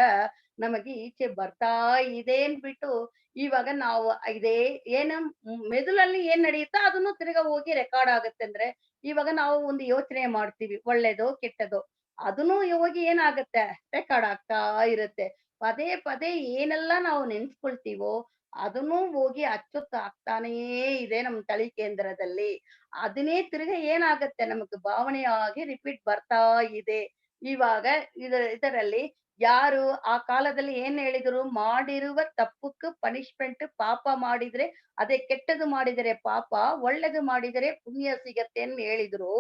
ನಮಗೆ ಈಚೆ ಬರ್ತಾ ಇದೆ ಅಂದ್ಬಿಟ್ಟು ಇವಾಗ ನಾವು ಇದೇ ಏನು ಮೆದುಳಲ್ಲಿ ಏನ್ ನಡೆಯುತ್ತೋ ಅದನ್ನು ತಿರ್ಗಾ ಹೋಗಿ ರೆಕಾರ್ಡ್ ಆಗುತ್ತೆ ಅಂದ್ರೆ, ಇವಾಗ ನಾವು ಒಂದು ಯೋಚನೆ ಮಾಡ್ತೀವಿ ಒಳ್ಳೇದೋ ಕೆಟ್ಟದೋ. ಅದನ್ನು ಹೋಗಿ ಏನಾಗತ್ತೆ ರೆಕಾರ್ಡ್ ಆಗ್ತಾ ಇರುತ್ತೆ. ಪದೇ ಪದೇ ಏನೆಲ್ಲ ನಾವು ನೆನ್ಸ್ಕೊಳ್ತೀವೋ ಅದನ್ನೂ ಹೋಗಿ ಅಚ್ಚೊತ್ತು ಆಗ್ತಾನೇ ಇದೆ ನಮ್ ತಳಿ ಕೇಂದ್ರದಲ್ಲಿ. ಅದನ್ನೇ ತಿರ್ಗಾ ಏನಾಗತ್ತೆ ನಮಗ್ ಭಾವನೆಯಾಗಿ ರಿಪೀಟ್ ಬರ್ತಾ ಇದೆ. ಇವಾಗ ಇದರಲ್ಲಿ ಯಾರು ಆ ಕಾಲದಲ್ಲಿ ಏನ್ ಹೇಳಿದ್ರು? ಮಾಡಿರುವ ತಪ್ಪುக்கு ಪನಿಷ್ಮೆಂಟ್ ಪಾಪ ಮಾಡಿದ್ರೆ ಅದೇ ಕೆಟ್ಟದು ಮಾಡಿದರೆ ಪಾಪ, ಒಳ್ಳೇದು ಮಾಡಿದರೆ ಪುಣ್ಯ ಸಿಗತ್ತೆ ಅಂತ ಹೇಳಿದ್ರು.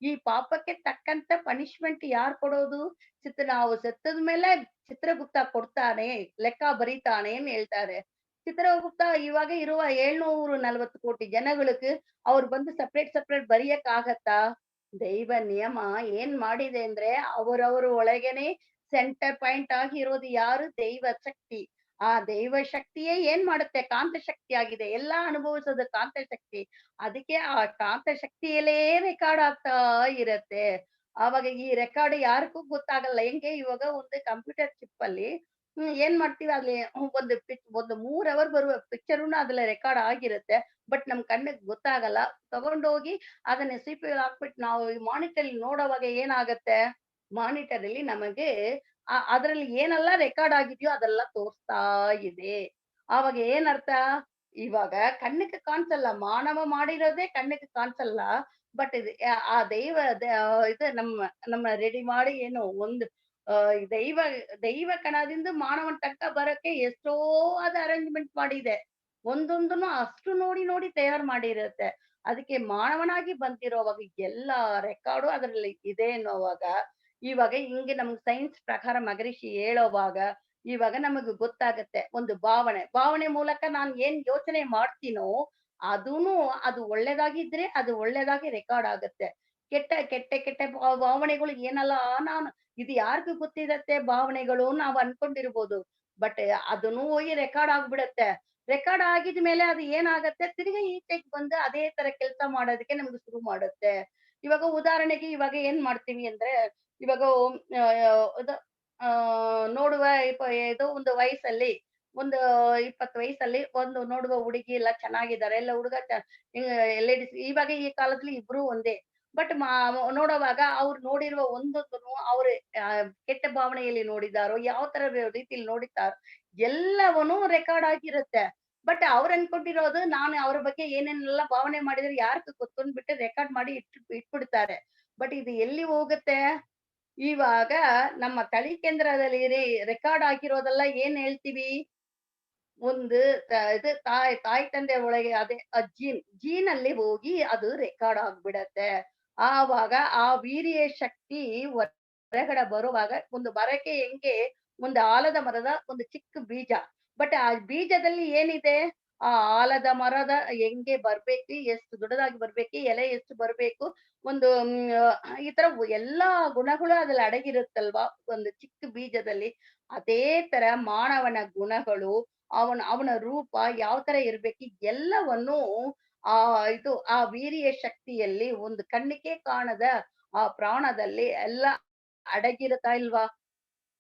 ಈ ಪಾಪಕ್ಕೆ ತಕ್ಕಂತ ಪನಿಷ್ಮೆಂಟ್ ಯಾರ್ ಕೊಡೋದು? ನಾವು ಸತ್ತದ ಮೇಲೆ ಚಿತ್ರಗುಪ್ತ ಕೊಡ್ತಾನೆ, ಲೆಕ್ಕ ಬರೀತಾನೆ ಅಂತ ಹೇಳ್ತಾರೆ. ಚಿತ್ರಗುಪ್ತ ಇವಾಗ ಇರುವ 740 ಕೋಟಿ ಜನಗಳಿಗೆ ಅವ್ರು ಬಂದು ಸಪ್ರೇಟ್ ಬರಿಯಕ್ ಆಗತ್ತಾ? ದೈವ ನಿಯಮ ಏನ್ ಮಾಡಿದೆ ಅಂದ್ರೆ ಅವರವರ ಒಳಗೇನೆ ಸೆಂಟರ್ ಪಾಯಿಂಟ್ ಆಗಿ ಇರೋದು ಯಾರು? ದೈವ ಶಕ್ತಿ. ಆ ದೈವ ಶಕ್ತಿಯೇ ಏನ್ ಮಾಡುತ್ತೆ? ಕಾಂತ ಶಕ್ತಿ ಆಗಿದೆ. ಎಲ್ಲಾ ಅನುಭವಿಸೋದು ಕಾಂತ ಶಕ್ತಿ. ಅದಕ್ಕೆ ಆ ಕಾಂತ ಶಕ್ತಿಯಲ್ಲೇ ರೆಕಾರ್ಡ್ ಆಗ್ತಾ ಇರತ್ತೆ. ಆವಾಗ ಈ ರೆಕಾರ್ಡ್ ಯಾರಿಗೂ ಗೊತ್ತಾಗಲ್ಲ. ಹೆಂಗೆ ಇವಾಗ ಒಂದು ಕಂಪ್ಯೂಟರ್ ಚಿಪ್ ಅಲ್ಲಿ ಏನ್ ಮಾಡ್ತೀವಿ ಅಲ್ಲಿ ಒಂದು 3 ಅವರ್ ಬರುವ ಪಿಕ್ಚರುನು ಅದ್ರಲ್ಲಿ ರೆಕಾರ್ಡ್ ಆಗಿರುತ್ತೆ. ಬಟ್ ನಮ್ ಕಣ್ಣಿಗ್ ಗೊತ್ತಾಗಲ್ಲ. ತಗೊಂಡೋಗಿ ಅದನ್ನ ಸಿಪಿಯು ಹಾಕ್ಬಿಟ್ಟು ನಾವು ಮಾನಿಟರ್ ನೋಡೋವಾಗ ಏನಾಗತ್ತೆ? ಮಾನಿಟರ್ ಅಲ್ಲಿ ನಮಗೆ ಅದ್ರಲ್ಲಿ ಏನೆಲ್ಲ ರೆಕಾರ್ಡ್ ಆಗಿದ್ಯೋ ಅದೆಲ್ಲ ತೋರಿಸ್ತಾ ಇದೆ. ಆವಾಗ ಏನರ್ಥ? ಇವಾಗ ಕಣ್ಣಿಗೆ ಕಾಣ್ಸಲ್ಲ. ಮಾನವ ಮಾಡಿರೋದೇ ಕಣ್ಣಿಗೆ ಕಾಣ್ಸಲ್ಲ. ಬಟ್ ಇದು ಆ ದೈವ ಇದು ನಮ್ಮ ರೆಡಿ ಮಾಡಿ ಏನು ಒಂದು ದೈವ ದೈವ ಕಣದಿಂದ ಮಾನವನ ತನಕ ಬರಕ್ಕೆ ಎಷ್ಟೋ ಆದ ಅರೇಂಜ್‌ಮೆಂಟ್ ಮಾಡಿದೆ. ಒಂದೊಂದನ್ನು ಅಷ್ಟು ನೋಡಿ ನೋಡಿ ತಯಾರು ಮಾಡಿರುತ್ತೆ. ಅದಕ್ಕೆ ಮಾನವನಾಗಿ ಬಂದಿರೋವಾಗ ಎಲ್ಲಾ ರೆಕಾರ್ಡು ಅದ್ರಲ್ಲಿ ಇದೆ ಅನ್ನೋವಾಗ, ಇವಾಗ ಹಿಂಗೆ ನಮ್ಗ್ ಸೈನ್ಸ್ ಪ್ರಕಾರ ಮಗರಿಷಿ ಹೇಳೋವಾಗ, ಇವಾಗ ನಮಗ್ ಗೊತ್ತಾಗತ್ತೆ. ಒಂದು ಭಾವನೆ ಮೂಲಕ ನಾನ್ ಏನ್ ಯೋಚನೆ ಮಾಡ್ತೀನೋ, ಅದೂನು ಅದು ಒಳ್ಳೇದಾಗಿದ್ರೆ ಅದು ಒಳ್ಳೇದಾಗಿ ರೆಕಾರ್ಡ್ ಆಗತ್ತೆ. ಕೆಟ್ಟ ಭಾವನೆಗಳು ಏನೆಲ್ಲ ನಾನು ಇದು ಯಾರಿಗೂ ಗೊತ್ತಿರತ್ತೆ ಭಾವನೆಗಳು ನಾವ್ ಅನ್ಕೊಂಡಿರ್ಬೋದು. ಬಟ್ ಅದನ್ನು ಹೋಗಿ ರೆಕಾರ್ಡ್ ಆಗ್ಬಿಡತ್ತೆ. ರೆಕಾರ್ಡ್ ಆಗಿದ್ಮೇಲೆ ಅದು ಏನಾಗತ್ತೆ ತಿರ್ಗಾ ಈಚೆಗ್ ಬಂದು ಅದೇ ತರ ಕೆಲ್ಸ ಮಾಡೋದಕ್ಕೆ ನಮ್ಗೆ ಶುರು ಮಾಡುತ್ತೆ. ಇವಾಗ ಉದಾಹರಣೆಗೆ ಇವಾಗ ಏನ್ ಮಾಡ್ತೀವಿ ಅಂದ್ರೆ, ಇವಾಗ ಇದು ನೋಡುವ ಏದೋ ಒಂದು ವಯಸ್ಸಲ್ಲಿ ಒಂದು 20 ವಯಸ್ಸಲ್ಲಿ ಒಂದು ನೋಡುವ ಹುಡುಗಿ ಎಲ್ಲ ಚೆನ್ನಾಗಿದ್ದಾರೆ. ಇಲ್ಲ ಹುಡುಗ ಲೇಡೀಸ್ ಇವಾಗ ಈ ಕಾಲದಲ್ಲಿ ಇಬ್ರು ಒಂದೇ. ಬಟ್ ನೋಡುವಾಗ ಅವ್ರು ನೋಡಿರುವ ಒಂದೊಂದನ್ನು ಅವ್ರು ಕೆಟ್ಟ ಭಾವನೆಯಲ್ಲಿ ನೋಡಿದಾರೋ, ಯಾವ ತರ ರೀತಿಯಲ್ಲಿ ನೋಡಿದ್ದಾರೋ ಎಲ್ಲವನ್ನೂ ರೆಕಾರ್ಡ್ ಆಗಿರುತ್ತೆ. ಬಟ್ ಅವ್ರು ಅನ್ಕೊಂಡಿರೋದು ನಾನು ಅವ್ರ ಬಗ್ಗೆ ಏನೇನೆಲ್ಲ ಭಾವನೆ ಮಾಡಿದ್ರೆ ಯಾರಿಗೂ ಗೊತ್ತು ಅಂದ್ಬಿಟ್ಟು ರೆಕಾರ್ಡ್ ಮಾಡಿ ಇಟ್ಬಿಡ್ತಾರೆ. ಬಟ್ ಇದು ಎಲ್ಲಿ ಹೋಗುತ್ತೆ? ಇವಾಗ ನಮ್ಮ ತಳಿ ಕೇಂದ್ರದಲ್ಲಿ ರೆಕಾರ್ಡ್ ಆಗಿರೋದೆಲ್ಲ ಏನ್ ಹೇಳ್ತೀವಿ? ಒಂದು ಇದು ತಾಯಿ ತಂದೆ ಒಳಗೆ ಅದೇ ಜೀನಲ್ಲಿ ಹೋಗಿ ಅದು ರೆಕಾರ್ಡ್ ಆಗ್ಬಿಡತ್ತೆ. ಆವಾಗ ಆ ವೀರ್ಯ ಶಕ್ತಿ ಹೊರಗಡೆ ಬರುವಾಗ ಒಂದು ಮರಕ್ಕೆ ಹೆಂಗೆ ಒಂದು ಆಲದ ಮರದ ಒಂದು ಚಿಕ್ಕ ಬೀಜ. ಬಟ್ ಆ ಬೀಜದಲ್ಲಿ ಏನಿದೆ? ಆ ಆಲದ ಮರದ ಹೆಂಗೆ ಬರ್ಬೇಕು, ಎಷ್ಟು ದೊಡ್ಡದಾಗಿ ಬರ್ಬೇಕು, ಎಲೆ ಎಷ್ಟು ಬರ್ಬೇಕು, ಒಂದು ಈ ತರ ಎಲ್ಲಾ ಗುಣಗಳು ಅದ್ರಲ್ಲಿ ಅಡಗಿರುತ್ತಲ್ವಾ? ಒಂದು ಚಿಕ್ಕ ಬೀಜದಲ್ಲಿ. ಅದೇ ತರ ಮಾನವನ ಗುಣಗಳು ಅವನ ರೂಪ ಯಾವ ತರ ಇರ್ಬೇಕು ಎಲ್ಲವನ್ನೂ ಆ ಆ ವೀರ್ಯ ಶಕ್ತಿಯಲ್ಲಿ ಒಂದು ಕಣ್ಣಿಗೆ ಕಾಣದ ಆ ಪ್ರಾಣದಲ್ಲಿ ಎಲ್ಲ ಅಡಗಿರುತ್ತಾ ಇಲ್ವಾ?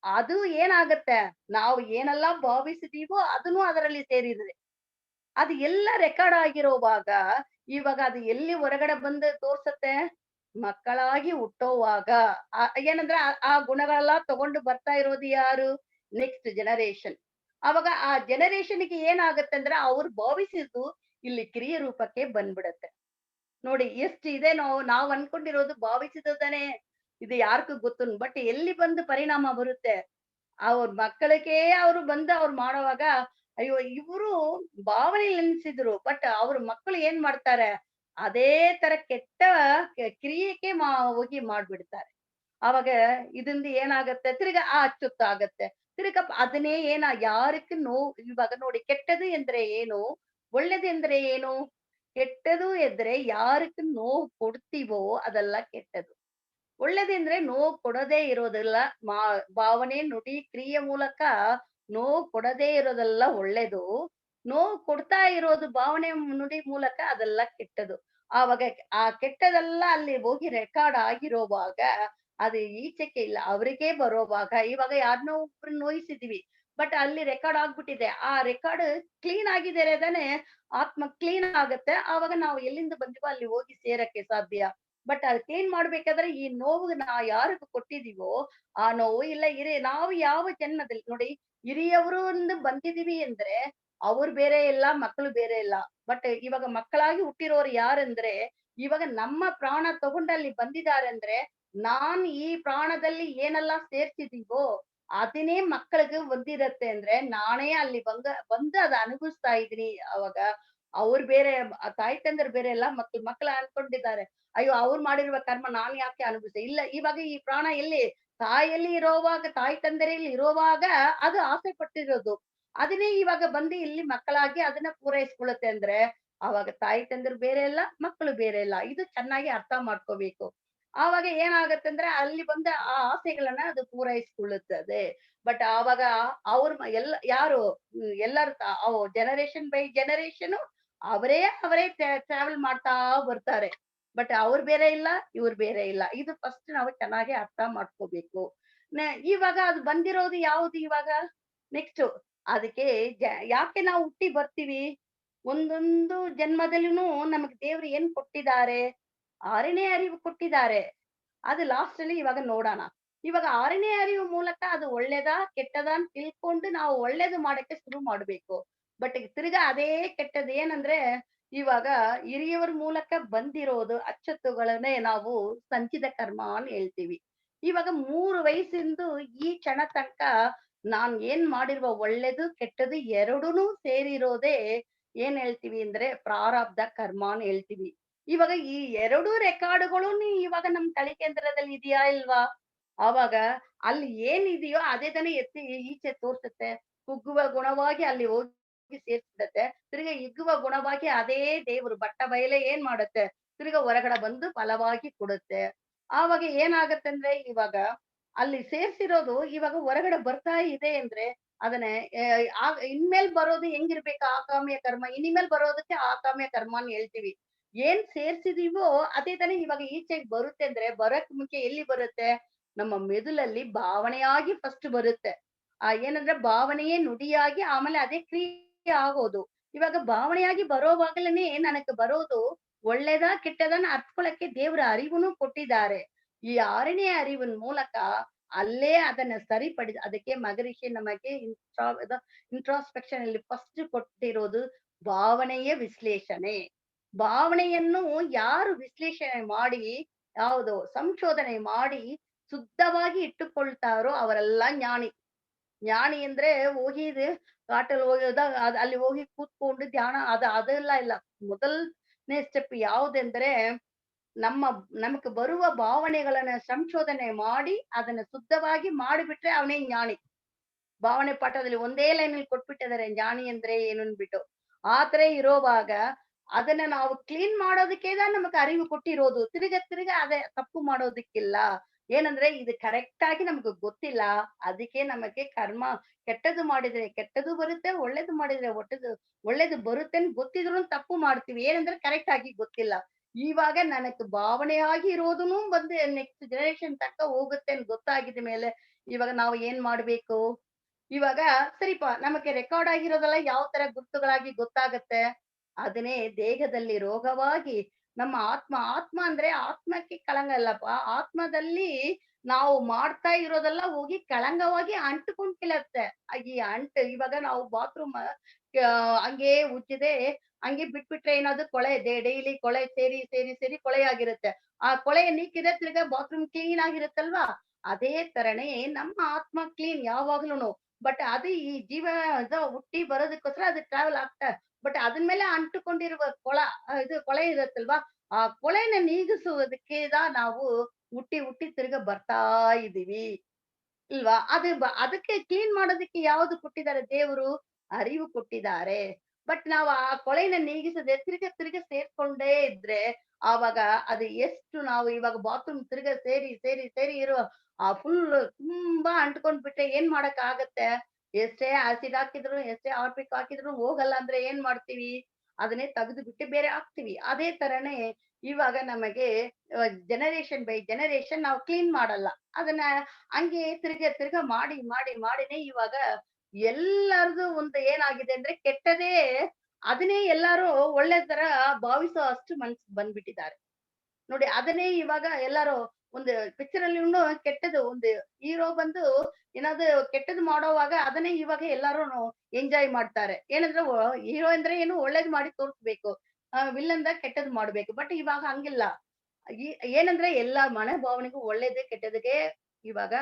ಅದು ಏನಾಗತ್ತೆ? ನಾವು ಏನೆಲ್ಲಾ ಭಾವಿಸಿದೀವೋ ಅದನ್ನು ಅದರಲ್ಲಿ ಸೇರಿದೆ. ಅದು ಎಲ್ಲ ರೆಕಾರ್ಡ್ ಆಗಿರೋವಾಗ, ಇವಾಗ ಅದು ಎಲ್ಲಿ ಹೊರಗಡೆ ಬಂದು ತೋರ್ಸತ್ತೆ? ಮಕ್ಕಳಾಗಿ ಹುಟ್ಟೋವಾಗ ಏನಂದ್ರೆ ಆ ಗುಣಗಳೆಲ್ಲ ತಗೊಂಡು ಬರ್ತಾ ಇರೋದು ಯಾರು? Next generation. ಅವಾಗ ಆ ಜನರೇಷನ್‌ಗೆ ಏನಾಗತ್ತಂದ್ರೆ ಅವ್ರು ಭಾವಿಸಿದ್ದು ಇಲ್ಲಿ ಕ್ರಿಯೆ ರೂಪಕ್ಕೆ ಬಂದ್ಬಿಡತ್ತೆ. ನೋಡಿ ಎಷ್ಟು ಇದೆ ನಾವ್ ಅನ್ಕೊಂಡಿರೋದು ಭಾವಿಸಿದದನೇ ಇದು ಯಾರಿಗೂ ಗೊತ್ತು. ಬಟ್ ಎಲ್ಲಿ ಬಂದು ಪರಿಣಾಮ ಬರುತ್ತೆ? ಅವ್ರ ಮಕ್ಕಳಿಗೆ ಅವ್ರು ಬಂದು ಅವ್ರು ಮಾಡೋವಾಗ, ಅಯ್ಯೋ! ಇವ್ರು ಭಾವನೆಯಲ್ಲಿ ನೆನ್ಸಿದ್ರು. ಬಟ್ ಅವ್ರ ಮಕ್ಕಳು ಏನ್ ಮಾಡ್ತಾರೆ? ಅದೇ ತರ ಕೆಟ್ಟ ಕ್ರಿಯೆಗೆ ಹೋಗಿ ಮಾಡ್ಬಿಡ್ತಾರೆ. ಅವಾಗ ಇದಿಂದ ಏನಾಗತ್ತೆ? ತಿರ್ಗಾ ಅಚ್ಚೊತ್ತಾಗತ್ತೆ. ತಿರ್ಗಾ ಅದನ್ನೇ ಯಾರಿಗೂ ಇವಾಗ ನೋಡಿ ಕೆಟ್ಟದು ಎಂದ್ರೆ ಏನು? ಒಳ್ಳೇದು ಎಂದ್ರೆ ಏನು? ಕೆಟ್ಟದು ಎಂದ್ರೆ ಯಾರಿಗೂ ನೋವು ಕೊಡ್ತೀವೋ ಅದೆಲ್ಲ ಕೆಟ್ಟದು. ಒಳ್ಳೇದಂದ್ರೆ ನೋವು ಕೊಡದೇ ಇರೋದೆಲ್ಲ ಮಾ ಭಾವನೆ, ನುಡಿ, ಕ್ರಿಯೆ ಮೂಲಕ ನೋವು ಕೊಡದೇ ಇರೋದೆಲ್ಲ ಒಳ್ಳೇದು. ನೋವು ಕೊಡ್ತಾ ಇರೋದು ಭಾವನೆ, ನುಡಿ ಮೂಲಕ ಅದೆಲ್ಲ ಕೆಟ್ಟದು. ಆವಾಗ ಆ ಕೆಟ್ಟದೆಲ್ಲ ಅಲ್ಲಿ ಹೋಗಿ ರೆಕಾರ್ಡ್ ಆಗಿರೋವಾಗ, ಅದು ಈಚೆಗೆ ಇಲ್ಲ ಅವರಿಗೇ ಬರೋವಾಗ, ಇವಾಗ ಯಾರನ್ನೋ ಒಬ್ರನ್ನ ನೋಯಿಸಿದೀವಿ. ಬಟ್ ಅಲ್ಲಿ ರೆಕಾರ್ಡ್ ಆಗ್ಬಿಟ್ಟಿದೆ. ಆ ರೆಕಾರ್ಡ್ ಕ್ಲೀನ್ ಆಗಿದರೆ ತಾನೆ ಆತ್ಮ ಕ್ಲೀನ್ ಆಗತ್ತೆ. ಆವಾಗ ನಾವು ಎಲ್ಲಿಂದ ಬಂದಿವೋ ಅಲ್ಲಿ ಹೋಗಿ ಸೇರಕ್ಕೆ ಸಾಧ್ಯ. ಬಟ್ ಅದ್ ಕ್ಲೀನ್ ಮಾಡ್ಬೇಕಾದ್ರೆ ಈ ನೋವು ಯಾರಿಗೂ ಕೊಟ್ಟಿದೀವೋ, ಆ ನೋವು ಇಲ್ಲ ನಾವು ಯಾವ ಜನ್ಮದಲ್ಲಿ ನೋಡಿ ಹಿರಿಯವರು ಇಂದ ಬಂದಿದೀವಿ ಅಂದ್ರೆ, ಅವ್ರು ಬೇರೆ ಇಲ್ಲ, ಮಕ್ಕಳು ಬೇರೆ ಇಲ್ಲ. ಬಟ್ ಇವಾಗ ಮಕ್ಕಳಾಗಿ ಹುಟ್ಟಿರೋರು ಯಾರಂದ್ರೆ, ಇವಾಗ ನಮ್ಮ ಪ್ರಾಣ ತಗೊಂಡು ಅಲ್ಲಿ ಬಂದಿದ್ದಾರೆ ಅಂದ್ರೆ, ನಾನ್ ಈ ಪ್ರಾಣದಲ್ಲಿ ಏನೆಲ್ಲಾ ಸೇರ್ಸಿದೀವೋ, ಅದನ್ನೇ ಮಕ್ಕಳಿಗೆ ಬಂದಿರತ್ತೆ ಅಂದ್ರೆ, ನಾನೇ ಅಲ್ಲಿ ಬಂದು ಅದ್ ಅನುಭವಿಸ್ತಾ ಇದೀನಿ ಅವಾಗ. ಅವ್ರು ಬೇರೆ ತಾಯಿ ತಂದೆರು ಬೇರೆ ಇಲ್ಲ, ಮಕ್ಳು ಅನ್ಕೊಂಡಿದ್ದಾರೆ. ಅಯ್ಯೋ! ಅವ್ರು ಮಾಡಿರುವ ಕರ್ಮ ನಾನ್ ಯಾಕೆ ಅನುಭವಿಸ್ದೆ? ಇಲ್ಲ ಇವಾಗ ಈ ಪ್ರಾಣ ಎಲ್ಲಿ? ತಾಯಿಯಲ್ಲಿ ಇರೋವಾಗ, ತಾಯಿ ತಂದೆರಲ್ಲಿ ಇರೋವಾಗ ಅದು ಆಸೆ ಪಟ್ಟಿರೋದು. ಅದನ್ನೇ ಇವಾಗ ಬಂದು ಇಲ್ಲಿ ಮಕ್ಕಳಾಗಿ ಅದನ್ನ ಪೂರೈಸ್ಕೊಳ್ಳುತ್ತೆ ಅಂದ್ರೆ, ಆವಾಗ ತಾಯಿ ತಂದೆರು ಬೇರೆ ಇಲ್ಲ, ಮಕ್ಕಳು ಬೇರೆ ಇಲ್ಲ. ಇದು ಚೆನ್ನಾಗಿ ಅರ್ಥ ಮಾಡ್ಕೋಬೇಕು. ಆವಾಗ ಏನಾಗತ್ತಂದ್ರೆ ಅಲ್ಲಿ ಬಂದ ಆ ಆಸೆಗಳನ್ನ ಅದು ಪೂರೈಸಿಕೊಳ್ಳುತ್ತದೆ. ಬಟ್ ಆವಾಗ ಯಾರು ಎಲ್ಲರೂ ಜನರೇಷನ್ ಬೈ ಜನರೇಷನ್ ಅವರೇ ಟ್ರಾವೆಲ್ ಮಾಡ್ತಾ ಬರ್ತಾರೆ. ಬಟ್ ಅವ್ರು ಬೇರೆ ಇಲ್ಲ, ಇವ್ರು ಬೇರೆ ಇಲ್ಲ. ಇದು ಫಸ್ಟ್ ನಾವು ಚೆನ್ನಾಗಿ ಅರ್ಥ ಮಾಡ್ಕೋಬೇಕು. ಇವಾಗ ಅದು ಬಂದಿರೋದು ಯಾವ್ದು ಇವಾಗ? ನೆಕ್ಸ್ಟ್ ಅದಕ್ಕೆ ಯಾಕೆ ನಾವು ಹುಟ್ಟಿ ಬರ್ತೀವಿ? ಒಂದೊಂದು ಜನ್ಮದಲ್ಲೂನು ನಮಗೆ ದೇವ್ರು ಏನ್ ಕೊಟ್ಟಿದ್ದಾರೆ? 6ನೇ ಅರಿವು ಕೊಟ್ಟಿದ್ದಾರೆ. ಅದು ಲಾಸ್ಟ್ ಅಲ್ಲಿ ಇವಾಗ ನೋಡೋಣ. ಇವಾಗ 6ನೇ ಅರಿವು ಮೂಲಕ ಅದು ಒಳ್ಳೇದಾ? ಕೆಟ್ಟದಾ? ಅಂತ ತಿಳ್ಕೊಂಡು ನಾವು ಒಳ್ಳೇದು ಮಾಡಕ್ಕೆ ಶುರು ಮಾಡ್ಬೇಕು. ಬಟ್ ತಿರ್ಗಾ ಅದೇ ಕೆಟ್ಟದ್ದು ಏನಂದ್ರೆ, ಇವಾಗ ಹಿರಿಯವರ ಮೂಲಕ ಬಂದಿರೋದು ಅಚ್ಚತ್ತುಗಳನ್ನೇ ನಾವು ಸಂಚಿತ ಕರ್ಮ ಅಂತ ಹೇಳ್ತೀವಿ. ಇವಾಗ 3 ವಯಸ್ಸಿಂದು ಈ ಕ್ಷಣ ತನಕ ನಾನ್ ಏನ್ ಮಾಡಿರುವ ಒಳ್ಳೇದು, ಕೆಟ್ಟದು ಎರಡೂನು ಸೇರಿರೋದೇ ಏನ್ ಹೇಳ್ತೀವಿ ಅಂದ್ರೆ ಪ್ರಾರಬ್ಧ ಕರ್ಮ ಅಂತ ಹೇಳ್ತೀವಿ. ಇವಾಗ ಈ 2 ರೆಕಾರ್ಡ್‌ಗಳುನು ಇವಾಗ ನಮ್ ತಲೆ ಕೇಂದ್ರದಲ್ಲಿ ಇದೆಯಾ ಇಲ್ವಾ? ಆವಾಗ ಅಲ್ಲಿ ಏನಿದೆಯೋ ಅದೇ ತಾನೇ ಎತ್ತಿ ಈಚೆ ತೋರ್ಸುತ್ತೆ. ಕುಗ್ಗುವ ಗುಣವಾಗಿ ಅಲ್ಲಿ ಹೋಗಿ ಸೇರ್ಸ್ಬಿಡತ್ತೆ. ತಿರ್ಗಾ ಹಿಗ್ಗುವ ಗುಣವಾಗಿ ಅದೇ ದೇವ್ರು ಬಟ್ಟ ಬಯಲೇ ಏನ್ ಮಾಡುತ್ತೆ? ತಿರ್ಗಾ ಹೊರಗಡೆ ಬಂದು ಫಲವಾಗಿ ಕೊಡುತ್ತೆ. ಆವಾಗ ಏನಾಗತ್ತಂದ್ರೆ ಇವಾಗ ಅಲ್ಲಿ ಸೇರ್ಸಿರೋದು ಇವಾಗ ಹೊರಗಡೆ ಬರ್ತಾ ಇದೆ ಅಂದ್ರೆ ಅದನ್ನೇ ಇನ್ಮೇಲ್ ಬರೋದು ಹೆಂಗಿರ್ಬೇಕು ಆಕಾಮ್ಯ ಕರ್ಮ, ಇನಿಮೇಲ್ ಬರೋದಕ್ಕೆ ಆಕಾಮ್ಯ ಕರ್ಮ ಅಂತ ಹೇಳ್ತೀವಿ. ಏನ್ ಸೇರ್ಸಿದೀವೋ ಅದೇ ತಾನೇ ಇವಾಗ ಈಚೆಗೆ ಬರುತ್ತೆ ಅಂದ್ರೆ ಬರಕ್ ಮುಂಚೆ ಎಲ್ಲಿ ಬರುತ್ತೆ? ನಮ್ಮ ಮೆದುಳಲ್ಲಿ ಭಾವನೆಯಾಗಿ ಫಸ್ಟ್ ಬರುತ್ತೆ. ಏನಂದ್ರೆ ಭಾವನೆಯೇ ನುಡಿಯಾಗಿ ಆಮೇಲೆ ಅದೇ ಕ್ರಿಯೆ ಆಗೋದು. ಇವಾಗ ಭಾವನೆಯಾಗಿ ಬರೋವಾಗಲೇನೆ ನನಗೆ ಬರೋದು ಒಳ್ಳೇದಾ ಕೆಟ್ಟದನ್ನ ಅರ್ತ್ಕೊಳಕ್ಕೆ ದೇವ್ರ ಅರಿವುನು ಕೊಟ್ಟಿದ್ದಾರೆ. ಈ 6ನೇ ಅರಿವಿನ ಮೂಲಕ ಅಲ್ಲೇ ಅದನ್ನ ಸರಿಪಡಿಸಿ ಅದಕ್ಕೆ ಮಗರಿಷಿ ನಮಗೆ ಇಂಟ್ರಾಸ್ಪೆಕ್ಷನ್ ಅಲ್ಲಿ ಫಸ್ಟ್ ಕೊಟ್ಟಿರೋದು ಭಾವನೆಯ ವಿಶ್ಲೇಷಣೆ. ಭಾವನೆಯನ್ನು ಯಾರು ವಿಶ್ಲೇಷಣೆ ಮಾಡಿ, ಯಾವುದು ಸಂಶೋಧನೆ ಮಾಡಿ ಶುದ್ಧವಾಗಿ ಇಟ್ಟುಕೊಳ್ತಾರೋ ಅವರೆಲ್ಲ ಜ್ಞಾನಿ. ಜ್ಞಾನಿ ಅಂದ್ರೆ ಹೋಗಿ ಕಾಟಲ್ಲಿ ಹೋಗಿ ಅಲ್ಲಿ ಹೋಗಿ ಕೂತ್ಕೊಂಡು ಧ್ಯಾನ ಅದೆಲ್ಲ ಇಲ್ಲ. ಮೊದಲನೇ ಸ್ಟೆಪ್ ಯಾವುದೆಂದ್ರೆ ನಮ್ಮ ನಮಗೆ ಬರುವ ಭಾವನೆಗಳನ್ನ ಸಂಶೋಧನೆ ಮಾಡಿ ಅದನ್ನ ಶುದ್ಧವಾಗಿ ಮಾಡಿಬಿಟ್ರೆ ಅವನೇ ಜ್ಞಾನಿ. ಭಾವನೆ ಪಾಠದಲ್ಲಿ ಒಂದೇ ಲೈನಲ್ಲಿ ಕೊಟ್ಬಿಟ್ಟಿದ್ದಾರೆ ಜ್ಞಾನಿ ಅಂದ್ರೆ ಏನು ಅಂದ್ಬಿಟ್ಟು. ಆತರ ಇರೋವಾಗ ಅದನ್ನ ನಾವು ಕ್ಲೀನ್ ಮಾಡೋದಕ್ಕೇದ ನಮಗ್ ಅರಿವು ಕೊಟ್ಟಿರೋದು. ತಿರ್ಗ ಅದೇ ತಪ್ಪು ಮಾಡೋದಿಕ್ಕಿಲ್ಲ. ಏನಂದ್ರೆ ಇದು ಕರೆಕ್ಟ್ ಆಗಿ ನಮ್ಗೆ ಗೊತ್ತಿಲ್ಲ. ಅದಕ್ಕೆ ನಮಗೆ ಕರ್ಮ ಕೆಟ್ಟದ್ದು ಮಾಡಿದ್ರೆ ಕೆಟ್ಟದ್ದು ಬರುತ್ತೆ, ಒಳ್ಳೇದು ಮಾಡಿದ್ರೆ ಒಳ್ಳೇದು ಬರುತ್ತೆ ಅಂತ ಗೊತ್ತಿದ್ರೂನು ತಪ್ಪು ಮಾಡ್ತೀವಿ. ಏನಂದ್ರೆ ಕರೆಕ್ಟ್ ಆಗಿ ಗೊತ್ತಿಲ್ಲ. ಇವಾಗ ನನಗ್ ಭಾವನೆಯಾಗಿ ಇರೋದುನು ಬಂದು ನೆಕ್ಸ್ಟ್ ಜನರೇಷನ್ ತನಕ ಹೋಗುತ್ತೆ ಅಂತ ಗೊತ್ತಾಗಿದ ಮೇಲೆ ಇವಾಗ ನಾವು ಏನ್ ಮಾಡ್ಬೇಕು? ಇವಾಗ ಸರಿಪಾ ನಮಗೆ ರೆಕಾರ್ಡ್ ಆಗಿರೋದೆಲ್ಲ ಯಾವ ತರ ಗುರ್ತುಗಳಾಗಿ ಗೊತ್ತಾಗತ್ತೆ? ಅದನ್ನೇ ದೇಹದಲ್ಲಿ ರೋಗವಾಗಿ ನಮ್ಮ ಆತ್ಮ ಅಂದ್ರೆ ಆತ್ಮಕ್ಕೆ ಕಳಂಕ ಇಲ್ಲಪ್ಪ. ಆತ್ಮದಲ್ಲಿ ನಾವು ಮಾಡ್ತಾ ಇರೋದೆಲ್ಲ ಹೋಗಿ ಕಳಂಕವಾಗಿ ಅಂಟುಕೊಂಡ್ಬಿಳತ್ತೆ. ಈ ಅಂಟು ಇವಾಗ ನಾವು ಬಾತ್ರೂಮ್ ಹಂಗೆ ಉಜ್ಜದೆ ಹಂಗೆ ಬಿಟ್ಬಿಟ್ರೆ ಏನಾದ್ರು ಕೊಳೆ ಡೈಲಿ ಕೊಳೆ ಸೇರಿ ಕೊಳೆಯಾಗಿರುತ್ತೆ. ಆ ಕೊಳೆ ನೀಕಿದ್ರೆ ತಿರ್ಗಾ ಬಾತ್ರೂಮ್ ಕ್ಲೀನ್ ಆಗಿರುತ್ತಲ್ವಾ? ಅದೇ ತರನೇ ನಮ್ಮ ಆತ್ಮ ಕ್ಲೀನ್ ಯಾವಾಗ್ಲೂನು. ಬಟ್ ಅದು ಈ ಜೀವ ಹುಟ್ಟಿ ಬರೋದಕ್ಕೋಸ್ಕರ ಅದು ಟ್ರಾವೆಲ್ ಆಗ್ತಾ ಬಟ್ ಅದ್ರ ಮೇಲೆ ಅಂಟುಕೊಂಡಿರುವ ಇದು ಕೊಳೆ ಇರುತ್ತಲ್ವಾ? ಆ ಕೊಳೆನ ನೀಗಿಸುವುದಕ್ಕೆ ನಾವು ಹುಟ್ಟಿ ತಿರ್ಗಾ ಬರ್ತಾ ಇದೀವಿ. ಇಲ್ವಾ? ಅದಕ್ಕೆ ಕ್ಲೀನ್ ಮಾಡೋದಕ್ಕೆ ಯಾವ್ದು ಕೊಟ್ಟಿದ್ದಾರೆ ದೇವ್ರು? ಅರಿವು ಕೊಟ್ಟಿದ್ದಾರೆ. ಬಟ್ ನಾವು ಆ ಕೊಳೆನ ನೀಗಿಸದೆ ತಿರ್ಗ ಸೇರ್ಕೊಂಡೇ ಇದ್ರೆ, ಆವಾಗ ಅದು ಎಷ್ಟು ನಾವು ಇವಾಗ ಬಾತ್ರೂಮ್ ತಿರ್ಗ ಸೇರಿ ಇರೋ ಆ ಫುಲ್ ತುಂಬಾ ಅಂಟ್ಕೊಂಡ್ ಬಿಟ್ರೆ ಏನ್ ಮಾಡಕ್ಕಾಗತ್ತೆ? ಎಷ್ಟೇ ಆಸಿಡ್ ಹಾಕಿದ್ರು, ಎಷ್ಟೇ ಹಾರ್ಪಿಕ್ ಹಾಕಿದ್ರು ಹೋಗಲ್ಲ ಅಂದ್ರೆ ಏನ್ ಮಾಡ್ತೀವಿ? ಅದನ್ನೇ ತೆಗೆದು ಬಿಟ್ಟು ಬೇರೆ ಹಾಕ್ತಿವಿ. ಅದೇ ತರನೇ ಇವಾಗ ನಮಗೆ ಜನರೇಷನ್ ಬೈ ಜನರೇಷನ್ ನಾವು ಕ್ಲೀನ್ ಮಾಡಲ್ಲ. ಅದನ್ನ ಹಂಗೆ ತಿರ್ಗ ಮಾಡಿನೇ ಇವಾಗ ಎಲ್ಲರದು ಒಂದು ಏನಾಗಿದೆ ಅಂದ್ರೆ ಕೆಟ್ಟದೇ ಅದನ್ನೇ ಎಲ್ಲಾರು ಒಳ್ಳೆ ತರ ಭಾವಿಸೋ ಅಷ್ಟು ಮನ್ಸ್ ಬಂದ್ಬಿಟ್ಟಿದ್ದಾರೆ. ನೋಡಿ ಅದನ್ನೇ ಇವಾಗ ಎಲ್ಲಾರು ಒಂದು ಪಿಕ್ಚರ್ ಅಲ್ಲಿನು ಕೆಟ್ಟದು ಒಂದು ಹೀರೋ ಬಂದು ಏನಾದ್ರು ಕೆಟ್ಟದ್ದು ಮಾಡೋವಾಗ ಅದನ್ನೇ ಇವಾಗ ಎಲ್ಲಾರುನು ಎಂಜಾಯ್ ಮಾಡ್ತಾರೆ. ಏನಂದ್ರೆ ಹೀರೋ ಅಂದ್ರೆ ಏನು ಒಳ್ಳೇದ್ ಮಾಡಿ ತೋರ್ಸ್ಬೇಕು. ವಿಲ್ಲನ್ದ ಕೆಟ್ಟದ್ ಮಾಡ್ಬೇಕು. ಬಟ್ ಇವಾಗ ಹಂಗಿಲ್ಲ. ಈ ಏನಂದ್ರೆ ಎಲ್ಲಾ ಮನೋಭಾವನೆಗೂ ಒಳ್ಳೇದೇ ಕೆಟ್ಟದಕ್ಕೆ ಇವಾಗ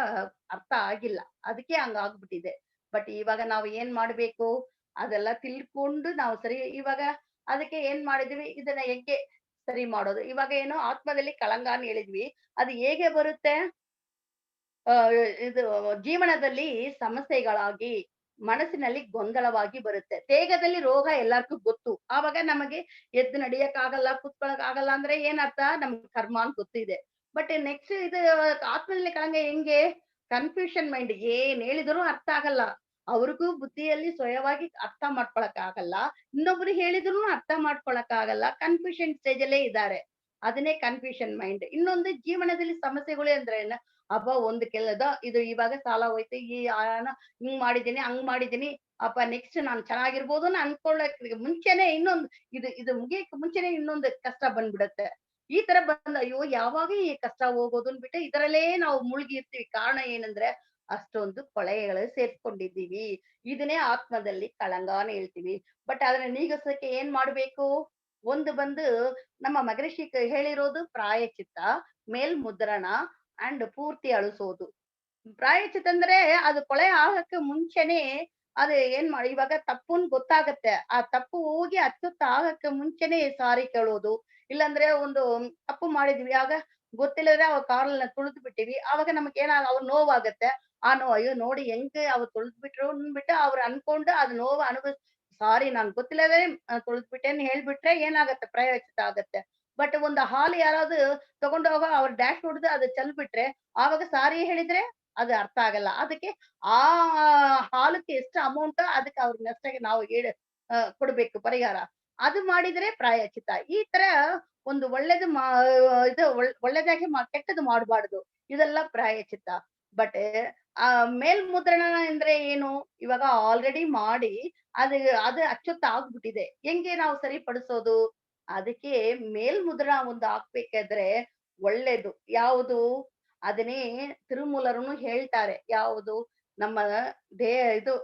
ಅರ್ಥ ಆಗಿಲ್ಲ. ಅದಕ್ಕೆ ಹಂಗ ಆಗ್ಬಿಟ್ಟಿದೆ. ಬಟ್ ಇವಾಗ ನಾವು ಏನ್ ಮಾಡ್ಬೇಕು? ಅದೆಲ್ಲ ತಿಳ್ಕೊಂಡು ನಾವು ಸರಿ ಇವಾಗ ಅದಕ್ಕೆ ಏನ್ ಮಾಡಿದ್ವಿ ಇದನ್ನ ಹೆಂಗೆ ಸರಿ ಮಾಡೋದು? ಇವಾಗ ಏನು ಆತ್ಮದಲ್ಲಿ ಕಳಂಕ ಅಂತ ಹೇಳಿದ್ವಿ. ಅದು ಹೇಗೆ ಬರುತ್ತೆ? ಆ ಇದು ಜೀವನದಲ್ಲಿ ಸಮಸ್ಯೆಗಳಾಗಿ, ಮನಸ್ಸಿನಲ್ಲಿ ಗೊಂದಲವಾಗಿ ಬರುತ್ತೆ. ದೇಹದಲ್ಲಿ ರೋಗ ಎಲ್ಲಾರ್ಗೂ ಗೊತ್ತು. ಆವಾಗ ನಮಗೆ ಎದ್ದು ನಡಿಯಕ್ಕಾಗಲ್ಲ, ಕೂತ್ಕೊಳ್ಳಕ್ ಆಗಲ್ಲ ಅಂದ್ರೆ ಏನರ್ಥ? ನಮ್ಗೆ ಕರ್ಮ ಅಂತ ಗೊತ್ತಿದೆ. ಬಟ್ ನೆಕ್ಸ್ಟ್ ಇದು ಆತ್ಮದಲ್ಲಿ ಕಳಂಕ ಹೆಂಗೆ? ಕನ್ಫ್ಯೂಷನ್ ಮೈಂಡ್ ಏನ್ ಹೇಳಿದ್ರು ಅರ್ಥ ಆಗಲ್ಲ. ಅವ್ರಿಗೂ ಬುದ್ಧಿಯಲ್ಲಿ ಸ್ವಯವಾಗಿ ಅರ್ಥ ಮಾಡ್ಕೊಳಕ್ ಆಗಲ್ಲ. ಇನ್ನೊಬ್ರು ಹೇಳಿದ್ರುನು ಅರ್ಥ ಮಾಡ್ಕೊಳಕ್ ಆಗಲ್ಲ. ಕನ್ಫ್ಯೂಷನ್ ಸ್ಟೇಜ್ ಅಲ್ಲೇ ಇದ್ದಾರೆ. ಅದನ್ನೇ ಕನ್ಫ್ಯೂಷನ್ ಮೈಂಡ್. ಇನ್ನೊಂದು ಜೀವನದಲ್ಲಿ ಸಮಸ್ಯೆಗಳು ಅಂದ್ರೆ ಅಬ್ಬ ಒಂದು ಇದು ಇವಾಗ ಸಾಲ ಹೋಯ್ತು. ಈ ಹಣ ಹಿಂಗ್ ಮಾಡಿದೀನಿ, ಹಂಗ್ ಮಾಡಿದೀನಿ. ಅಪ್ಪ ನೆಕ್ಸ್ಟ್ ನಾನ್ ಚೆನ್ನಾಗಿರ್ಬೋದು ಅನ್ಕೊಳ್ಳಕ್ ಮುಂಚೆನೆ ಇದು ಮುಗಿಯಕ್ ಮುಂಚೆನೆ ಇನ್ನೊಂದು ಕಷ್ಟ ಬಂದ್ಬಿಡತ್ತೆ. ಈ ತರ ಅಯ್ಯೋ ಯಾವಾಗ ಈ ಕಷ್ಟ ಹೋಗೋದು ಅಂದ್ಬಿಟ್ಟು ಇದರಲ್ಲೇ ನಾವು ಮುಳುಗಿ ಇರ್ತೀವಿ. ಕಾರಣ ಏನಂದ್ರೆ ಅಷ್ಟೊಂದು ಕೊಳೆಗಳು ಸೇರ್ಸ್ಕೊಂಡಿದ್ದೀವಿ. ಇದನ್ನೇ ಆತ್ಮದಲ್ಲಿ ಕಳಂಕ ಅಂತ ಹೇಳ್ತೀವಿ. ಬಟ್ ಅದನ್ನ ನೀಗಿಸಕ್ಕೆ ಏನ್ ಮಾಡ್ಬೇಕು? ಒಂದು ಬಂದು ನಮ್ಮ ಮಗರಿಷಿ ಹೇಳಿರೋದು ಪ್ರಾಯಶ್ಚಿತ್ತ, ಮೇಲ್ಮುದ್ರಣ ಅಂಡ್ ಪೂರ್ತಿ ಅಳಿಸೋದು. ಪ್ರಾಯಶ್ಚಿತ್ತ ಅಂದ್ರೆ ಅದು ಕೊಳೆ ಆಗಕ್ಕೆ ಮುಂಚೆನೆ ಅದು ಏನ್ ಇವಾಗ ತಪ್ಪು ಅಂತ ಗೊತ್ತಾಗತ್ತೆ. ಆ ತಪ್ಪು ಹೋಗಿ ಅಚ್ಚುತ್ತ ಆಗಕ್ಕೆ ಮುಂಚೆನೆ ಸಾರಿ ಕೇಳೋದು. ಇಲ್ಲಾಂದ್ರೆ ಒಂದು ತಪ್ಪು ಮಾಡಿದ್ವಿ ಆಗ ಗೊತ್ತಿಲ್ಲದ್ರೆ ಅವ್ರ ಕಾಲನ್ನ ತುಳಿದು ಬಿಟ್ಟಿವಿ. ಆವಾಗ ನಮ್ಗೆ ಅವ್ರ್ ನೋವಾಗತ್ತೆ. ಆ ನೋವು ಅಯ್ಯೋ ನೋಡಿ ಹೆಂಗೆ ಅವ್ರು ತುಳಿದ್ ಬಿಟ್ರು ಅಂದ್ಬಿಟ್ಟು ಅವ್ರು ಅನ್ಕೊಂಡು ಅದ್ ನೋವು ಸಾರಿ ನಾನ್ ಗೊತ್ತಿಲ್ಲದೆ ತುಳಿದ್ಬಿಟ್ಟೆ ಅಂತ ಹೇಳ್ಬಿಟ್ರೆ ಏನಾಗತ್ತೆ? ಪ್ರಾಯಶ್ಚಿತ್ತ ಆಗತ್ತೆ. ಬಟ್ ಒಂದು ಹಾಲು ಯಾರಾದ್ರು ತಗೊಂಡು ಹೋಗೋ ಅವ್ರ ಡ್ಯಾಶ್ ಹೊಡ್ದು ಅದು ಚೆಲ್ಬಿಟ್ರೆ ಆವಾಗ ಸಾರಿ ಹೇಳಿದ್ರೆ ಅದು ಅರ್ಥ ಆಗಲ್ಲ. ಅದಕ್ಕೆ ಆ ಹಾಲಕ್ಕೆ ಎಷ್ಟು ಅಮೌಂಟ್ ಅದಕ್ಕೆ ಅವ್ರಿಗೆ ನಷ್ಟಕ್ಕೆ ನಾವು ಕೊಡ್ಬೇಕು ಪರಿಹಾರ. ಅದು ಮಾಡಿದ್ರೆ ಪ್ರಾಯಶ್ಚಿತ್ತ. ಈ ತರ ಒಂದು ಒಳ್ಳೇದು ಇದು ಒಳ್ಳೇದಾಗಿ ಕೆಟ್ಟದ್ದು ಮಾಡ್ಬಾರ್ದು. ಇದೆಲ್ಲ ಪ್ರಾಯಶ್ಚಿತ್ತ. ಬಟ್ ಮೇಲ್ಮುದ್ರಣ ಅಂದ್ರೆ ಏನು? ಇವಾಗ ಆಲ್ರೆಡಿ ಮಾಡಿ ಅದು ಅದು ಅಚ್ಚುತ್ತ ಆಗ್ಬಿಟ್ಟಿದೆ. ಹೆಂಗೆ ನಾವು ಸರಿಪಡಿಸೋದು? ಅದಕ್ಕೆ ಮೇಲ್ಮುದ್ರಣ ಒಂದು ಹಾಕ್ಬೇಕಾದ್ರೆ ಒಳ್ಳೇದು. ಯಾವುದು? ಅದನ್ನೇ ತಿರುಮೂಲರುನು ಹೇಳ್ತಾರೆ. ಯಾವುದು? ನಮ್ಮ ಇದು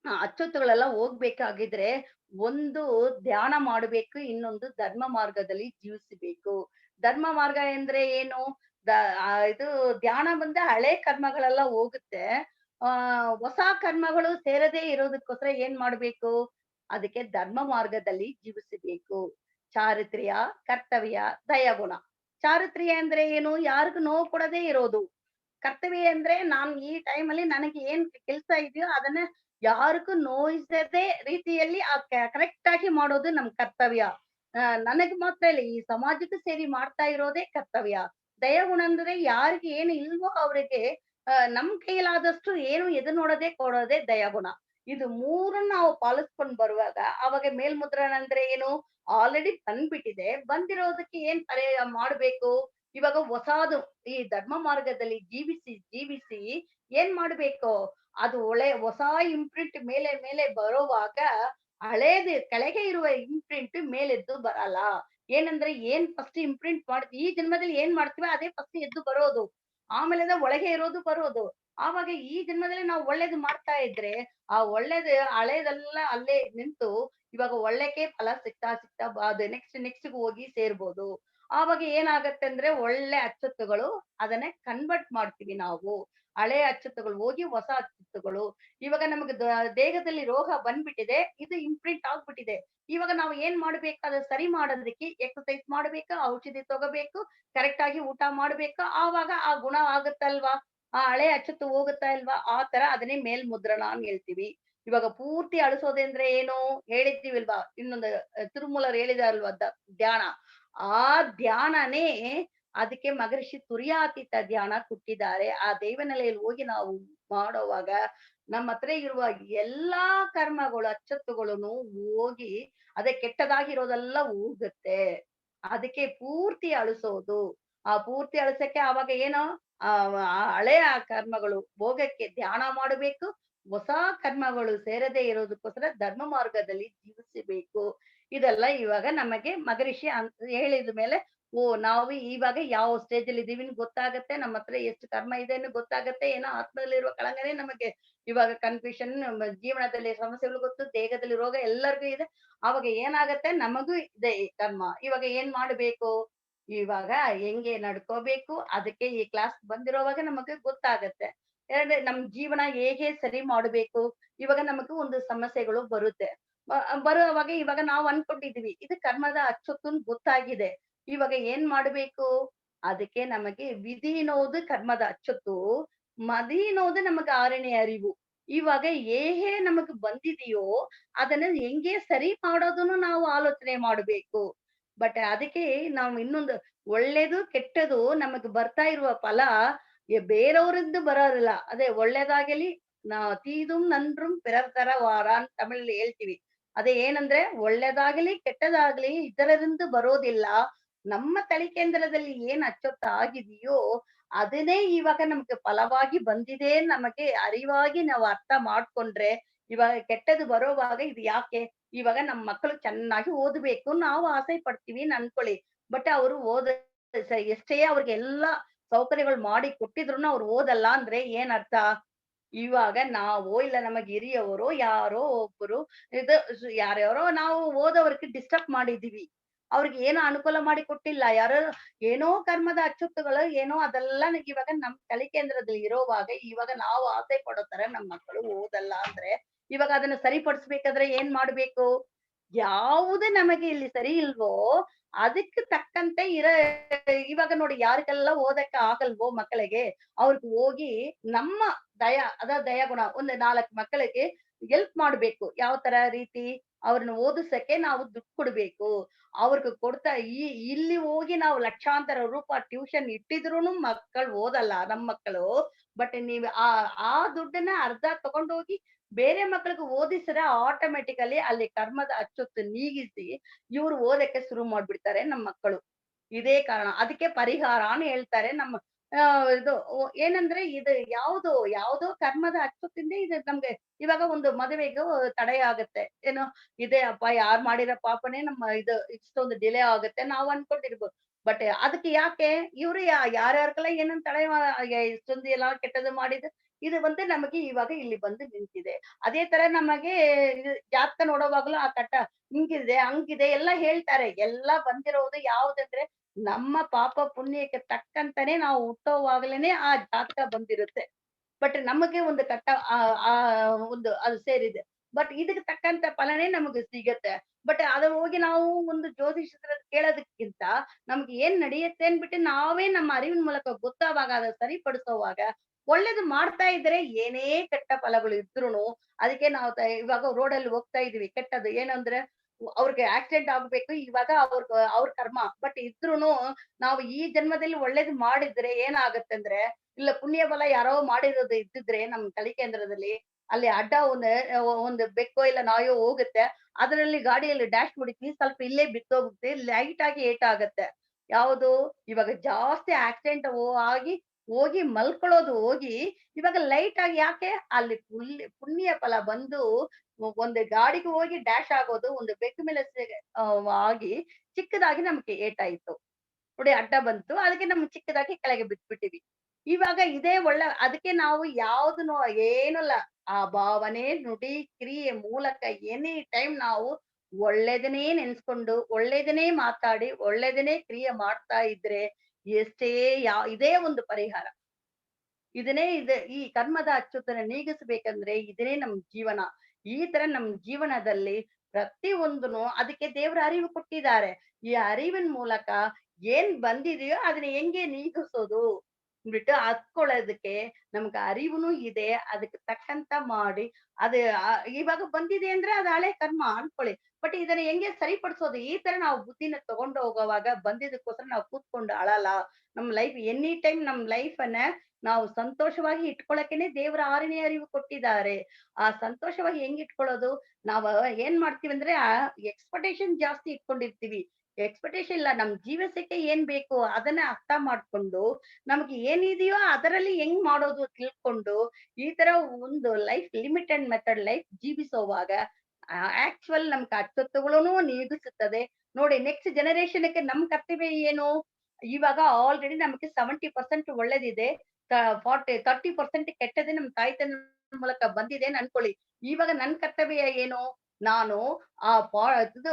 ಅಚ್ಚೊತ್ತುಗಳೆಲ್ಲ ಹೋಗ್ಬೇಕಾಗಿದ್ರೆ ಒಂದು ಧ್ಯಾನ ಮಾಡ್ಬೇಕು, ಇನ್ನೊಂದು ಧರ್ಮ ಮಾರ್ಗದಲ್ಲಿ ಜೀವಿಸಬೇಕು. ಧರ್ಮ ಮಾರ್ಗ ಎಂದ್ರೆ ಏನು? ದ ಇದು ಧ್ಯಾನ ಬಂದ್ರೆ ಹಳೆ ಕರ್ಮಗಳೆಲ್ಲ ಹೋಗುತ್ತೆ. ಹೊಸ ಕರ್ಮಗಳು ಸೇರದೇ ಇರೋದಕ್ಕೋಸ್ಕರ ಏನ್ ಮಾಡ್ಬೇಕು? ಅದಕ್ಕೆ ಧರ್ಮ ಮಾರ್ಗದಲ್ಲಿ ಜೀವಿಸಬೇಕು. ಚಾರಿತ್ರ್ಯ, ಕರ್ತವ್ಯ, ದಯಾಗುಣ. ಚಾರಿತ್ರ್ಯ ಅಂದ್ರೆ ಏನು? ಯಾರಿಗೂ ನೋವು ಕೊಡದೇ ಇರೋದು. ಕರ್ತವ್ಯ ಅಂದ್ರೆ ನಾನ್ ಈ ಟೈಮಲ್ಲಿ ನನಗೆ ಏನ್ ಕೆಲ್ಸ ಇದೆಯೋ ಅದನ್ನ ಯಾರಿಗೂ ನೋಯಿಸದೆ ರೀತಿಯಲ್ಲಿ ಕರೆಕ್ಟ್ ಆಗಿ ಮಾಡೋದು ನಮ್ ಕರ್ತವ್ಯ. ನನಗ್ ಮಾತ್ರ ಇಲ್ಲ, ಈ ಸಮಾಜಕ್ಕೆ ಸೇರಿ ಮಾಡ್ತಾ ಇರೋದೇ ಕರ್ತವ್ಯ. ದಯಾಗುಣ ಅಂದ್ರೆ ಯಾರಿಗೆ ಏನು ಇಲ್ವೋ ಅವ್ರಿಗೆ ನಮ್ ಕೈಲಾದಷ್ಟು ಏನು ಎದುರು ನೋಡದೆ ಕೊಡೋದೇ ದಯಾಗುಣ. ಇದು ಮೂರನ್ನ ನಾವು ಪಾಲಿಸ್ಕೊಂಡ್ ಬರುವಾಗ ಅವಾಗ ಮೇಲ್ಮುದ್ರಣ ಅಂದ್ರೆ ಏನು? ಆಲ್ರೆಡಿ ಬಂದ್ಬಿಟ್ಟಿದೆ. ಬಂದಿರೋದಕ್ಕೆ ಏನ್ ಮಾಡ್ಬೇಕು? ಇವಾಗ ಹೊಸಾದು ಈ ಧರ್ಮ ಮಾರ್ಗದಲ್ಲಿ ಜೀವಿಸಿ ಏನ್ ಮಾಡ್ಬೇಕು? ಅದು ಹೊಸ ಇಂಪ್ರಿಂಟ್ ಮೇಲೆ ಮೇಲೆ ಬರೋವಾಗ ಹಳೇದು ಕೆಳಗೆ ಇರುವ ಇಂಪ್ರಿಂಟ್ ಮೇಲೆದ್ದು ಬರಲ್ಲ. ಏನಂದ್ರೆ ಏನ್ ಫಸ್ಟ್ ಇಂಪ್ರಿಂಟ್ ಈ ಜನ್ಮದಲ್ಲಿ ಏನ್ ಮಾಡ್ತೀವೋ ಅದೇ ಫಸ್ಟ್ ಎದ್ದು ಬರೋದು. ಆಮೇಲಿಂದ ಒಳಗೆ ಇರೋದು ಬರೋದು. ಆವಾಗ ಈ ಜನ್ಮದಲ್ಲಿ ನಾವು ಒಳ್ಳೇದು ಮಾಡ್ತಾ ಇದ್ರೆ, ಆ ಒಳ್ಳೇದು ಹಳೇದೆಲ್ಲ ಅಲ್ಲೇ ನಿಂತು ಇವಾಗ ಒಳ್ಳೆಕೆ ಫಲ ಸಿಗ್ತಾ ಅದು ನೆಕ್ಸ್ಟ್‌ಗೆ ಹೋಗಿ ಸೇರ್ಬೋದು. ಆವಾಗ ಏನಾಗತ್ತೆ ಅಂದ್ರೆ ಒಳ್ಳೆ ಅಚ್ಚೊತ್ತುಗಳು ಅದನ್ನೇ ಕನ್ವರ್ಟ್ ಮಾಡ್ತೀವಿ ನಾವು. ಹಳೆ ಅಚ್ಚೊತ್ತುಗಳು ಹೋಗಿ ಹೊಸ ಅಚ್ಚೊತ್ತುಗಳು. ಇವಾಗ ನಮಗೆ ದೇಹದಲ್ಲಿ ರೋಗ ಬಂದ್ಬಿಟ್ಟಿದೆ. ಇದು ಇಂಪ್ರಿಂಟ್ ಆಗ್ಬಿಟ್ಟಿದೆ. ಇವಾಗ ನಾವು ಏನ್ ಮಾಡ್ಬೇಕು? ಅದ ಸರಿ ಮಾಡೋದಕ್ಕೆ ಎಕ್ಸರ್ಸೈಸ್ ಮಾಡ್ಬೇಕು, ಔಷಧಿ ತಗೋಬೇಕು, ಕರೆಕ್ಟ್ ಆಗಿ ಊಟ ಮಾಡ್ಬೇಕು. ಆವಾಗ ಆ ಗುಣ ಆಗುತ್ತಲ್ವಾ? ಆ ಹಳೆ ಅಚ್ಚೊತ್ತು ಹೋಗುತ್ತಾ ಇಲ್ವಾ? ಆ ತರ ಅದನ್ನೇ ಮೇಲ್ಮುದ್ರಣ ಅಂತ ಹೇಳ್ತೀವಿ. ಇವಾಗ ಪೂರ್ತಿ ಅಳಿಸೋದಂದ್ರೆ ಏನು? ಹೇಳಿದ್ದೀವಲ್ವಾ? ಇನ್ನೊಂದು ತಿರುಮೂಲರು ಹೇಳಿದಾರಲ್ವಾ ಧ್ಯಾನ. ಆ ಧ್ಯಾನನೇ ಅದಕ್ಕೆ ಮಹರ್ಷಿ ತುರ್ಯಾತೀತ ಧ್ಯಾನ ಕೊಟ್ಟಿದ್ದಾರೆ. ಆ ದೈವನೆಲೆಯಲ್ಲಿ ಹೋಗಿ ನಾವು ಮಾಡೋವಾಗ ನಮ್ಮ ಹತ್ರ ಇರುವ ಎಲ್ಲಾ ಕರ್ಮಗಳು, ಅಚ್ಚತ್ತುಗಳನ್ನು ಹೋಗಿ ಅದೇ ಕೆಟ್ಟದಾಗಿರೋದೆಲ್ಲ ಹೋಗುತ್ತೆ. ಅದಕ್ಕೆ ಪೂರ್ತಿ ಅಳಿಸೋದು. ಆ ಪೂರ್ತಿ ಅಳಿಸಕ್ಕೆ ಆವಾಗ ಏನು? ಹಳೆಯ ಕರ್ಮಗಳು ಹೋಗಕ್ಕೆ ಧ್ಯಾನ ಮಾಡಬೇಕು. ಹೊಸ ಕರ್ಮಗಳು ಸೇರದೇ ಇರೋದಕ್ಕೋಸ್ಕರ ಧರ್ಮ ಮಾರ್ಗದಲ್ಲಿ ಜೀವಿಸಬೇಕು. ಇದೆಲ್ಲ ಇವಾಗ ನಮಗೆ ಮಹರ್ಷಿ ಹೇಳಿದ ಮೇಲೆ ನಾವು ಇವಾಗ ಯಾವ ಸ್ಟೇಜಲ್ಲಿ ಇದೀವಿ ಅಂತ ಗೊತ್ತಾಗತ್ತೆ. ನಮ್ಮ ಹತ್ರ ಎಷ್ಟು ಕರ್ಮ ಇದೆ ಅನ್ನೋ ಗೊತ್ತಾಗತ್ತೆ. ಏನೋ ಆತ್ಮದಲ್ಲಿರುವ ಕಳಂಕನೇ ನಮಗೆ ಇವಾಗ ಕನ್ಫ್ಯೂಷನ್ ಜೀವನದಲ್ಲಿ ಸಮಸ್ಯೆಗಳು ಗೊತ್ತು, ದೇಹದಲ್ಲಿ ರೋಗ ಎಲ್ಲರಿಗೂ ಇದೆ. ಅವಾಗ ಏನಾಗತ್ತೆ? ನಮಗೂ ಇದೆ ಈ ಕರ್ಮ. ಇವಾಗ ಏನ್ ಮಾಡ್ಬೇಕು? ಇವಾಗ ಹೆಂಗೆ ನಡ್ಕೋಬೇಕು? ಅದಕ್ಕೆ ಈ ಕ್ಲಾಸ್ ಬಂದಿರೋವಾಗ ನಮಗೆ ಗೊತ್ತಾಗತ್ತೆ. ನಮ್ ಜೀವನ ಹೇಗೆ ಸರಿ ಮಾಡ್ಬೇಕು? ಇವಾಗ ನಮಗೂ ಒಂದು ಸಮಸ್ಯೆಗಳು ಬರುತ್ತೆ. ಬ ಬರುವಾಗ ಇವಾಗ ನಾವು ಅನ್ಕೊಂಡಿದೀವಿ. ಇದು ಕರ್ಮದ ಅಚ್ಚೊತ್ತು ಅಂತ ಗೊತ್ತಾಗಿದೆ. ಇವಾಗ ಏನ್ ಮಾಡ್ಬೇಕು? ಅದಕ್ಕೆ ನಮಗೆ ವಿಧಿ ಅನ್ನೋದು ಕರ್ಮದ ಅಚ್ಚೊತ್ತು. ಮದಿ ಅನ್ನೋದು ನಮಗ 6ನೇ ಅರಿವು. ಇವಾಗ ಹೇಗೆ ನಮಗ್ ಬಂದಿದೆಯೋ ಅದನ್ನ ಹೆಂಗೆ ಸರಿ ಮಾಡೋದನ್ನು ನಾವು ಆಲೋಚನೆ ಮಾಡ್ಬೇಕು. ಬಟ್ ಅದಕ್ಕೆ ನಾವು ಇನ್ನೊಂದು ಒಳ್ಳೇದು, ಕೆಟ್ಟದು ನಮಗ್ ಬರ್ತಾ ಇರುವ ಫಲ ಬೇರೆಯವರಿಂದ ಬರೋದಿಲ್ಲ. ಅದೇ ಒಳ್ಳೇದಾಗಲಿ "தீதும் நன்றும் பிறர் தர வாரா" ಅಂತ ತಮಿಳಲ್ಲಿ ಹೇಳ್ತೀವಿ. ಅದೇ ಏನಂದ್ರೆ ಒಳ್ಳೇದಾಗಲಿ, ಕೆಟ್ಟದಾಗ್ಲಿ ಇತರರಿಂದ ಬರೋದಿಲ್ಲ. ನಮ್ಮ ತಳಿಕೇಂದ್ರದಲ್ಲಿ ಏನ್ ಅಚ್ಚೊತ್ತ ಆಗಿದೆಯೋ ಅದನ್ನೇ ಇವಾಗ ನಮ್ಗೆ ಫಲವಾಗಿ ಬಂದಿದೆ ನಮಗೆ ಅರಿವಾಗಿ ನಾವು ಅರ್ಥ ಮಾಡ್ಕೊಂಡ್ರೆ, ಇವಾಗ ಕೆಟ್ಟದ್ದು ಬರೋವಾಗ ಇದು ಯಾಕೆ? ಇವಾಗ ನಮ್ ಮಕ್ಕಳು ಚೆನ್ನಾಗಿ ಓದ್ಬೇಕು ನಾವು ಆಸೆ ಪಡ್ತೀವಿ ಅಂತ ಅನ್ಕೊಳ್ಳಿ. ಬಟ್ ಅವ್ರು ಎಷ್ಟೇ ಅವ್ರಿಗೆಲ್ಲಾ ಸೌಕರ್ಯಗಳು ಮಾಡಿ ಕೊಟ್ಟಿದ್ರುನು ಅವ್ರು ಓದಲ್ಲ ಅಂದ್ರೆ ಏನ್ ಅರ್ಥ? ಇವಾಗ ನಾವೋ ಇಲ್ಲ ನಮಗೆ ಹಿರಿಯವರೋ ಯಾರೋ ಒಬ್ರು ಇದು ಯಾರ್ಯಾರೋ ನಾವು ಓದೋವರ್ಗೆ ಡಿಸ್ಟರ್ಬ್ ಮಾಡಿದೀವಿ. ಅವ್ರಿಗೆ ಏನೋ ಅನುಕೂಲ ಮಾಡಿ ಕೊಟ್ಟಿಲ್ಲ. ಯಾರೋ ಏನೋ ಕರ್ಮದ ಅಚ್ಚುತ್ತುಗಳು ಏನೋ ಅದೆಲ್ಲ ಇವಾಗ ನಮ್ ಕಲಿಕೇಂದ್ರದಲ್ಲಿ ಇರೋವಾಗ ಇವಾಗ ನಾವು ಆಸೆ ಪಡೋ ತರ ನಮ್ ಮಕ್ಕಳು ಓದಲ್ಲ ಅಂದ್ರೆ, ಇವಾಗ ಅದನ್ನ ಸರಿಪಡಿಸ್ಬೇಕಾದ್ರೆ ಏನ್ ಮಾಡ್ಬೇಕು? ಯಾವುದು ನಮಗೆ ಇಲ್ಲಿ ಸರಿ ಇಲ್ವೋ ಅದಕ್ಕೆ ತಕ್ಕಂತೆ ಇವಾಗ ನೋಡಿ ಯಾರಿಗೆಲ್ಲ ಓದಕ್ಕೆ ಆಗಲ್ವೋ ಮಕ್ಕಳಿಗೆ, ಅವ್ರಿಗೆ ಹೋಗಿ ನಮ್ಮ ದಯಾಗುಣ ಒಂದು 4 ಮಕ್ಕಳಿಗೆ ಹೆಲ್ಪ್ ಮಾಡ್ಬೇಕು. ಯಾವ ತರ ರೀತಿ? ಅವ್ರನ್ನ ಓದಿಸಕ್ಕೆ ನಾವು ದುಡ್ಡು ಕೊಡ್ಬೇಕು. ಅವ್ರಿಗೆ ಕೊಡ್ತಾ ಇಲ್ಲಿ ಹೋಗಿ ನಾವು ಲಕ್ಷಾಂತರ ರೂಪಾಯಿ ಟ್ಯೂಷನ್ ಇಟ್ಟಿದ್ರುನು ಮಕ್ಕಳು ಓದಲ್ಲ ನಮ್ ಮಕ್ಕಳು. ಬಟ್ ನೀವು ಆ ದುಡ್ಡನ್ನ ಅರ್ಧ ತಗೊಂಡೋಗಿ ಬೇರೆ ಮಕ್ಕಳಿಗೆ ಓದಿಸಿದ್ರೆ ಆಟೋಮ್ಯಾಟಿಕಲಿ ಅಲ್ಲಿ ಕರ್ಮದ ಅಚ್ಚೊತ್ತು ನೀಗಿಸಿ ಇವ್ರು ಓದಕ್ಕೆ ಶುರು ಮಾಡ್ಬಿಡ್ತಾರೆ ನಮ್ ಮಕ್ಕಳು. ಇದೇ ಕಾರಣ. ಅದಕ್ಕೆ ಪರಿಹಾರ ಅಂತ ಹೇಳ್ತಾರೆ ನಮ್ಮ ಇದು ಏನಂದ್ರೆ ಇದು ಯಾವುದೋ ಕರ್ಮದ ಅಚ್ಚುತ್ತಿಂದ ಇದು ನಮ್ಗೆ ಇವಾಗ ಒಂದು ಮದುವೆಗೂ ತಡೆ ಆಗತ್ತೆ. ಏನು ಇದೇ ಅಪ್ಪ ಯಾರ್ ಮಾಡಿರೋ ಪಾಪನೇ ನಮ್ಮ ಇದು ಇಷ್ಟೊಂದು ಡಿಲೇ ಆಗುತ್ತೆ ನಾವು ಅನ್ಕೊಂಡಿರ್ಬೋದು. ಬಟ್ ಅದಕ್ಕೆ ಯಾಕೆ ಇವ್ರು ಯಾರ್ಯಾರಿಗೆಲ್ಲ ಏನೇನ್ ತಡೆ ಇಷ್ಟೊಂದು ಎಲ್ಲ ಕೆಟ್ಟದ್ದು ಮಾಡಿದ್ದು ಇದು ಬಂದು ನಮಗೆ ಇವಾಗ ಇಲ್ಲಿ ಬಂದು ನಿಂತಿದೆ. ಅದೇ ತರ ನಮಗೆ ಇದು ಜಾತಕ ನೋಡುವಾಗ್ಲೂ ಆ ಕಟ್ಟ ಹಿಂಗಿದೆ, ಹಂಗಿದೆ ಎಲ್ಲ ಹೇಳ್ತಾರೆ. ಎಲ್ಲ ಬಂದಿರೋದು ಯಾವುದಂದ್ರೆ ನಮ್ಮ ಪಾಪ ಪುಣ್ಯಕ್ಕೆ ತಕ್ಕಂತಾನೆ ನಾವು ಹುಟ್ಟೋವಾಗ್ಲೇನೆ ಆ ಜಾತಕ ಬಂದಿರುತ್ತೆ. ಬಟ್ ನಮಗೆ ಒಂದು ಕಟ್ಟ ಒಂದು ಅದು ಸೇರಿದೆ. ಬಟ್ ಇದಕ್ಕೆ ತಕ್ಕಂತ ಫಲನೇ ನಮಗೆ ಸಿಗತ್ತೆ. ಬಟ್ ಅದ ಹೋಗಿ ನಾವು ಒಂದು ಜ್ಯೋತಿಷ್ಯರ ಕೇಳೋದಕ್ಕಿಂತ ನಮ್ಗೆ ಏನ್ ನಡೆಯುತ್ತೆ ಅಂದ್ಬಿಟ್ಟು ನಾವೇ ನಮ್ಮ ಅರಿವಿನ ಮೂಲಕ ಗೊತ್ತಾವಾಗ ಅದ ಸರಿಪಡಿಸೋವಾಗ ಒಳ್ಳೇದು ಮಾಡ್ತಾ ಇದ್ರೆ ಏನೇ ಕೆಟ್ಟ ಫಲಗಳು ಇದ್ರೂನು ಅದಕ್ಕೆ ನಾವು ಇವಾಗ ರೋಡಲ್ಲಿ ಹೋಗ್ತಾ ಇದೀವಿ ಕೆಟ್ಟದ್ದು ಏನಂದ್ರೆ ಅವ್ರಿಗೆ ಆಕ್ಸಿಡೆಂಟ್ ಆಗ್ಬೇಕು ಇವಾಗ ಅವ್ರ ಕರ್ಮ. ಬಟ್ ಇದ್ರೂನು ನಾವು ಈ ಜನ್ಮದಲ್ಲಿ ಒಳ್ಳೇದು ಮಾಡಿದ್ರೆ ಏನಾಗತ್ತೆ ಅಂದ್ರೆ ಇಲ್ಲ ಪುಣ್ಯ ಬಲ ಯಾರೋ ಮಾಡಿರೋದು ಇದ್ದಿದ್ರೆ ನಮ್ ತಳಿ ಕೇಂದ್ರದಲ್ಲಿ ಅಲ್ಲಿ ಅಡ್ಡ ಒಂದು ಬೆಕ್ಕೋ ಇಲ್ಲ ನಾಯೋ ಹೋಗುತ್ತೆ. ಅದರಲ್ಲಿ ಗಾಡಿಯಲ್ಲಿ ಡ್ಯಾಶ್ ಹೊಡಿತೀವಿ ಸ್ವಲ್ಪ ಇಲ್ಲೇ ಬಿದ್ದೋಗುತ್ತೆ ಲೈಟ್ ಆಗಿ ಏಟಾಗತ್ತೆ. ಯಾವುದು ಇವಾಗ ಜಾಸ್ತಿ ಆಕ್ಸಿಡೆಂಟ್ ಆಗಿ ಹೋಗಿ ಮಲ್ಕೊಳ್ಳೋದು ಹೋಗಿ ಇವಾಗ ಲೈಟ್ ಆಗಿ ಯಾಕೆ ಅಲ್ಲಿ ಪುಣ್ಯ ಫಲ ಬಂದು ಒಂದು ಗಾಡಿಗೆ ಹೋಗಿ ಡ್ಯಾಶ್ ಆಗೋದು ಒಂದು ಬೆಕ್ಕ ಮೇಲೆ ಆಗಿ ಚಿಕ್ಕದಾಗಿ ನಮ್ಗೆ ಏಟಾಯ್ತು. ನೋಡಿ ಅಡ್ಡ ಬಂತು ಅದಕ್ಕೆ ನಮ್ಗೆ ಚಿಕ್ಕದಾಗಿ ಕೆಳಗೆ ಬಿದ್ಬಿಟ್ಟಿವಿ. ಇವಾಗ ಇದೇ ಒಳ್ಳೆ ಅದಕ್ಕೆ ನಾವು ಯಾವ್ದನ್ನು ಏನಲ್ಲ ಆ ಭಾವನೆ, ನುಡಿ, ಕ್ರಿಯೆ ಮೂಲಕ ಎನಿ ಟೈಮ್ ನಾವು ಒಳ್ಳೇದನ್ನೇ ನೆನ್ಸ್ಕೊಂಡು, ಒಳ್ಳೇದನ್ನೇ ಮಾತಾಡಿ, ಒಳ್ಳೇದನ್ನೇ ಕ್ರಿಯೆ ಮಾಡ್ತಾ ಇದ್ರೆ ಎಷ್ಟೇ ಇದೇ ಒಂದು ಪರಿಹಾರ. ಈ ಕರ್ಮದ ಅಚ್ಚುತನ ನೀಗಿಸ್ಬೇಕಂದ್ರೆ ಇದನ್ನೇ ನಮ್ ಜೀವನ. ಈ ತರ ನಮ್ ಜೀವನದಲ್ಲಿ ಪ್ರತಿ ಒಂದುನು ಅದಕ್ಕೆ ದೇವ್ರ ಅರಿವು ಕೊಟ್ಟಿದ್ದಾರೆ. ಈ ಅರಿವಿನ ಮೂಲಕ ಏನ್ ಬಂದಿದೆಯೋ ಅದನ್ನ ಹೆಂಗೆ ನೀಗಿಸೋದು ಅಂದ್ಬಿಟ್ಟು ಹತ್ಕೊಳ್ಳೋದಕ್ಕೆ ನಮ್ಗೆ ಅರಿವುನು ಇದೆ. ಅದಕ್ಕೆ ತಕ್ಕಂತ ಮಾಡಿ ಅದು ಇವಾಗ ಬಂದಿದೆ ಅಂದ್ರೆ ಅದು ಹಳೆ ಕರ್ಮ ಅನ್ಕೊಳ್ಳಿ. ಬಟ್ ಇದನ್ನ ಹೆಂಗೆ ಸರಿಪಡಿಸೋದು? ಈ ತರ ನಾವು ಬುದ್ಧಿನ ತಗೊಂಡು ಹೋಗೋವಾಗ ಬಂದಿದ್ದಕ್ಕೋಸ್ಕರ ನಾವು ಕೂತ್ಕೊಂಡು ಅಳಲ್ಲ. ನಮ್ ಲೈಫ್ ಎನಿ ಟೈಮ್ ನಮ್ ಲೈಫ್ ಅನ್ನ ನಾವು ಸಂತೋಷವಾಗಿ ಇಟ್ಕೊಳಕ್ಕೇನೆ ದೇವ್ರ 6ನೇ ಅರಿವು ಕೊಟ್ಟಿದ್ದಾರೆ. ಆ ಸಂತೋಷವಾಗಿ ಹೆಂಗ್ ಇಟ್ಕೊಳ್ಳೋದು? ನಾವ್ ಏನ್ ಮಾಡ್ತೀವಿ ಅಂದ್ರೆ ಎಕ್ಸ್ಪೆಕ್ಟೇಷನ್ ಜಾಸ್ತಿ ಇಟ್ಕೊಂಡಿರ್ತೀವಿ. ಎಕ್ಸ್ಪೆಕ್ಟೇಷನ್ ಇಲ್ಲ ನಮ್ ಜೀವನಕ್ಕೆ ಏನ್ ಬೇಕು ಅದನ್ನ ಅರ್ಥ ಮಾಡ್ಕೊಂಡು ನಮ್ಗೆ ಏನಿದೆಯೋ ಅದರಲ್ಲಿ ಹೆಂಗ್ ಮಾಡೋದು ತಿಳ್ಕೊಂಡು ಈ ತರ ಒಂದು life limit and method life ಜೀವಿಸೋವಾಗ ಆಕ್ಚುಯಲ್ ನಮ್ ಕರ್ತವ್ಯಗಳನ್ನು ನೀಗಿಸುತ್ತದೆ. ನೋಡಿ ನೆಕ್ಸ್ಟ್ ಜನರೇಷನ್‌ಗೆ ನಮ್ ಕರ್ತವ್ಯ ಏನು? ಇವಾಗ ಆಲ್ರೆಡಿ ನಮಗೆ 70% ಒಳ್ಳೇದಿದೆ. 30% ಕೆಟ್ಟದೇ ನಮ್ ತಾಯ್ತನದ ಮೂಲಕ ಬಂದಿದೆ ಅಂತ ಅನ್ಕೊಳ್ಳಿ. ಇವಾಗ ನನ್ ಕರ್ತವ್ಯ ಏನು? ನಾನು ಆ ಇದು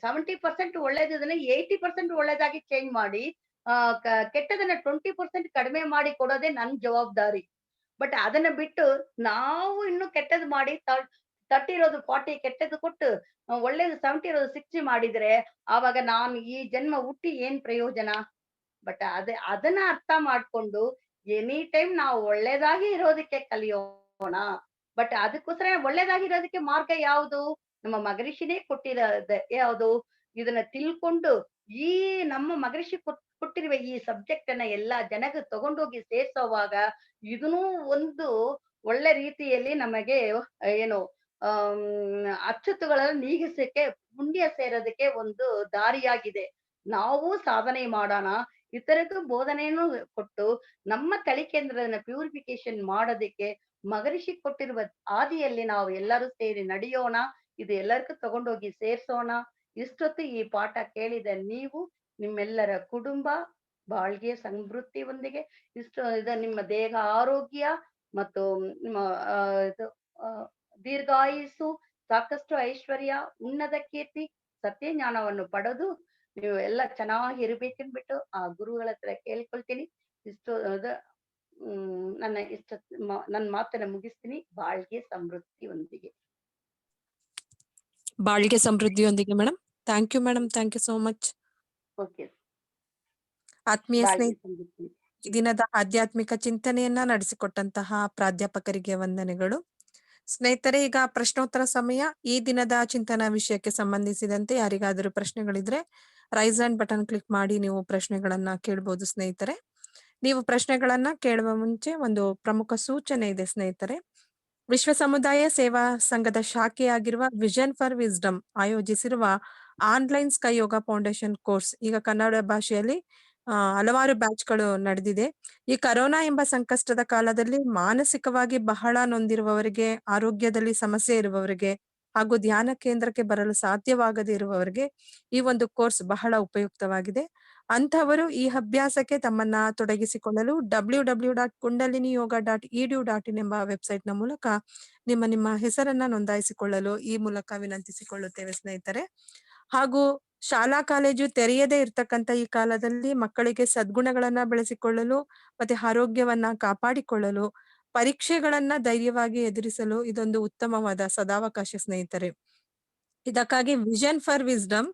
70% ಒಳ್ಳೇದಿದನ್ನ 80% ಒಳ್ಳೇದಾಗಿ ಚೇಂಜ್ ಮಾಡಿ ಆ ಕೆಟ್ಟದನ್ನ 20% ಕಡಿಮೆ ಮಾಡಿ ಕೊಡೋದೇ ನನ್ ಜವಾಬ್ದಾರಿ. ಬಟ್ ಅದನ್ನ ಬಿಟ್ಟು ನಾವು ಇನ್ನು ಕೆಟ್ಟದ್ ಮಾಡಿ 30 ಇರೋದು 40 ಕೆಟ್ಟದ್ದು ಕೊಟ್ಟು ಒಳ್ಳೇದು 70 ಇರೋದು 60 ಮಾಡಿದ್ರೆ ಆವಾಗ ನಾನು ಈ ಜನ್ಮ ಹುಟ್ಟಿ ಏನ್ ಪ್ರಯೋಜನ? ಬಟ್ ಅದನ್ನ ಅರ್ಥ ಮಾಡ್ಕೊಂಡು ಎನಿ ಟೈಮ್ ನಾವು ಒಳ್ಳೇದಾಗಿ ಇರೋದಕ್ಕೆ ಕಲಿಯೋಣ. ಬಟ್ ಅದಕ್ಕೋಸ್ಕರ ಒಳ್ಳೇದಾಗಿರೋದಕ್ಕೆ ಮಾರ್ಗ ಯಾವುದು? ನಮ್ಮ ಮಗರಿಷಿನೇ ಕೊಟ್ಟಿರೋದೆ ಯಾವುದು? ಇದನ್ನ ತಿಳ್ಕೊಂಡು ಈ ನಮ್ಮ ಮಗರಿಷಿ ಕೊಟ್ಟಿರುವ ಈ ಸಬ್ಜೆಕ್ಟ್ ಅನ್ನ ಎಲ್ಲಾ ಜನಕ್ಕೆ ತಗೊಂಡೋಗಿ ಸೇರ್ಸೋವಾಗ ಇದನ್ನೂ ಒಂದು ಒಳ್ಳೆ ರೀತಿಯಲ್ಲಿ ನಮಗೆ ಏನು ಅಚ್ಚುತ್ತುಗಳನ್ನ ನೀಗಿಸಕ್ಕೆ ಪುಣ್ಯ ಸೇರೋದಕ್ಕೆ ಒಂದು ದಾರಿಯಾಗಿದೆ. ನಾವು ಸಾಧನೆ ಮಾಡೋಣ. ಇತರರಿಗೂ ಬೋಧನೆಯನ್ನು ಕೊಟ್ಟು ನಮ್ಮ ತಳಿ ಕೇಂದ್ರನ ಪ್ಯೂರಿಫಿಕೇಶನ್ ಮಾಡೋದಕ್ಕೆ ಮಗರಿಷಿ ಕೊಟ್ಟಿರುವ ಹಾದಿಯಲ್ಲಿ ನಾವು ಎಲ್ಲರೂ ಸೇರಿ ನಡೆಯೋಣ. ಇದು ಎಲ್ಲರಿಗೂ ತಗೊಂಡೋಗಿ ಸೇರ್ಸೋಣ. ಇಷ್ಟೊತ್ತು ಈ ಪಾಠ ಕೇಳಿದ ನೀವು, ನಿಮ್ಮೆಲ್ಲರ ಕುಟುಂಬ ಬಾಳ್ಗೆ ಸಮೃದ್ಧಿಯೊಂದಿಗೆ ನಿಮ್ಮ ದೇಹ ಆರೋಗ್ಯ ಮತ್ತು ನಿಮ್ಮ ಇದು ದೀರ್ಘಾಯುಸ್ಸು, ಸಾಕಷ್ಟು ಐಶ್ವರ್ಯ, ಉನ್ನತ ಕೀರ್ತಿ, ಸತ್ಯ ಜ್ಞಾನವನ್ನು ಪಡೆದು ನೀವು ಎಲ್ಲ ಚೆನ್ನಾಗಿರ್ಬೇಕಂದ್ಬಿಟ್ಟು ಆ ಗುರುಗಳ ಹತ್ರ ಕೇಳ್ಕೊಳ್ತೀನಿ. ಇಷ್ಟು ನನ್ನ ಮಾತನ್ನ ಮುಗಿಸ್ತೀನಿ. ಬಾಳ್ಗೆ ಸಮೃದ್ಧಿಯೊಂದಿಗೆ. ಬಾಳ್ಗೆ ಸಮೃದ್ಧಿಯೊಂದಿಗೆ madam. Thank you madam. Thank you so much. Okay. ಆತ್ಮೀಯ ಬಾಳ್ಗೆ ಸ್ನೇಹಿತರೆ, ಸಮೃದ್ಧಿ. ಈ ದಿನದ ಆಧ್ಯಾತ್ಮಿಕ ಚಿಂತನೆಯನ್ನ ನಡೆಸಿಕೊಟ್ಟಂತಹ ಪ್ರಾಧ್ಯಾಪಕರಿಗೆ ವಂದನೆಗಳು. ಸ್ನೇಹಿತರೆ, ಈಗ ಪ್ರಶ್ನೋತ್ತರ ಸಮಯ. ಈ ದಿನದ ಚಿಂತನಾ ವಿಷಯಕ್ಕೆ ಸಂಬಂಧಿಸಿದಂತೆ ಯಾರಿಗಾದರೂ ಪ್ರಶ್ನೆಗಳಿದ್ರೆ ರೈಸ್ ಹ್ಯಾಂಡ್ ಬಟನ್ ಕ್ಲಿಕ್ ಮಾಡಿ ನೀವು ಪ್ರಶ್ನೆಗಳನ್ನ ಕೇಳಬಹುದು ಸ್ನೇಹಿತರೆ. ನೀವು ಪ್ರಶ್ನೆಗಳನ್ನ ಕೇಳುವ ಮುಂಚೆ ಒಂದು ಪ್ರಮುಖ ಸೂಚನೆ ಇದೆ ಸ್ನೇಹಿತರೆ. ವಿಶ್ವ ಸಮುದಾಯ ಸೇವಾ ಸಂಘದ ಶಾಖೆಯಾಗಿರುವ ವಿಷನ್ ಫಾರ್ ವಿಸ್ಡಮ್ ಆಯೋಜಿಸಿರುವ ಆನ್ಲೈನ್ ಸ್ಕೈ ಯೋಗ ಫೌಂಡೇಶನ್ ಕೋರ್ಸ್ ಈಗ ಕನ್ನಡ ಭಾಷೆಯಲ್ಲಿ ಹಲವಾರು ಬ್ಯಾಚ್‌ಗಳು ನಡೆದಿದೆ. ಈ ಕರೋನಾ ಎಂಬ ಸಂಕಷ್ಟದ ಕಾಲದಲ್ಲಿ ಮಾನಸಿಕವಾಗಿ ಬಹಳ ನೊಂದಿರುವವರಿಗೆ, ಆರೋಗ್ಯದಲ್ಲಿ ಸಮಸ್ಯೆ ಇರುವವರಿಗೆ, ಹಾಗೂ ಧ್ಯಾನ ಕೇಂದ್ರಕ್ಕೆ ಬರಲು ಸಾಧ್ಯವಾಗದೇ ಇರುವವರಿಗೆ ಈ ಒಂದು ಕೋರ್ಸ್ ಬಹಳ ಉಪಯುಕ್ತವಾಗಿದೆ. ಅಂಥವರು ಈ ಅಭ್ಯಾಸಕ್ಕೆ ತಮ್ಮನ್ನ ತೊಡಗಿಸಿಕೊಳ್ಳಲು www.kundaliniyoga.edu.in ಎಂಬ ವೆಬ್‌ಸೈಟ್‌ನ ಮೂಲಕ ನಿಮ್ಮ ಹೆಸರನ್ನ ನೋಂದಾಯಿಸಿಕೊಳ್ಳಲು ಈ ಮೂಲಕ ವಿನಂತಿಸಿಕೊಳ್ಳುತ್ತೇವೆ ಸ್ನೇಹಿತರೆ. ಹಾಗೂ ಶಾಲಾ ಕಾಲೇಜು ತೆರೆಯದೇ ಇರ್ತಕ್ಕಂಥ ಈ ಕಾಲದಲ್ಲಿ ಮಕ್ಕಳಿಗೆ ಸದ್ಗುಣಗಳನ್ನ ಬೆಳೆಸಿಕೊಳ್ಳಲು ಮತ್ತೆ ಆರೋಗ್ಯವನ್ನ ಕಾಪಾಡಿಕೊಳ್ಳಲು ಪರೀಕ್ಷೆಗಳನ್ನ ಧೈರ್ಯವಾಗಿ ಎದುರಿಸಲು ಇದೊಂದು ಉತ್ತಮವಾದ ಸದಾವಕಾಶ ಸ್ನೇಹಿತರೆ. ಇದಕ್ಕಾಗಿ ವಿಷನ್ ಫಾರ್ ವಿಸ್ಡಮ್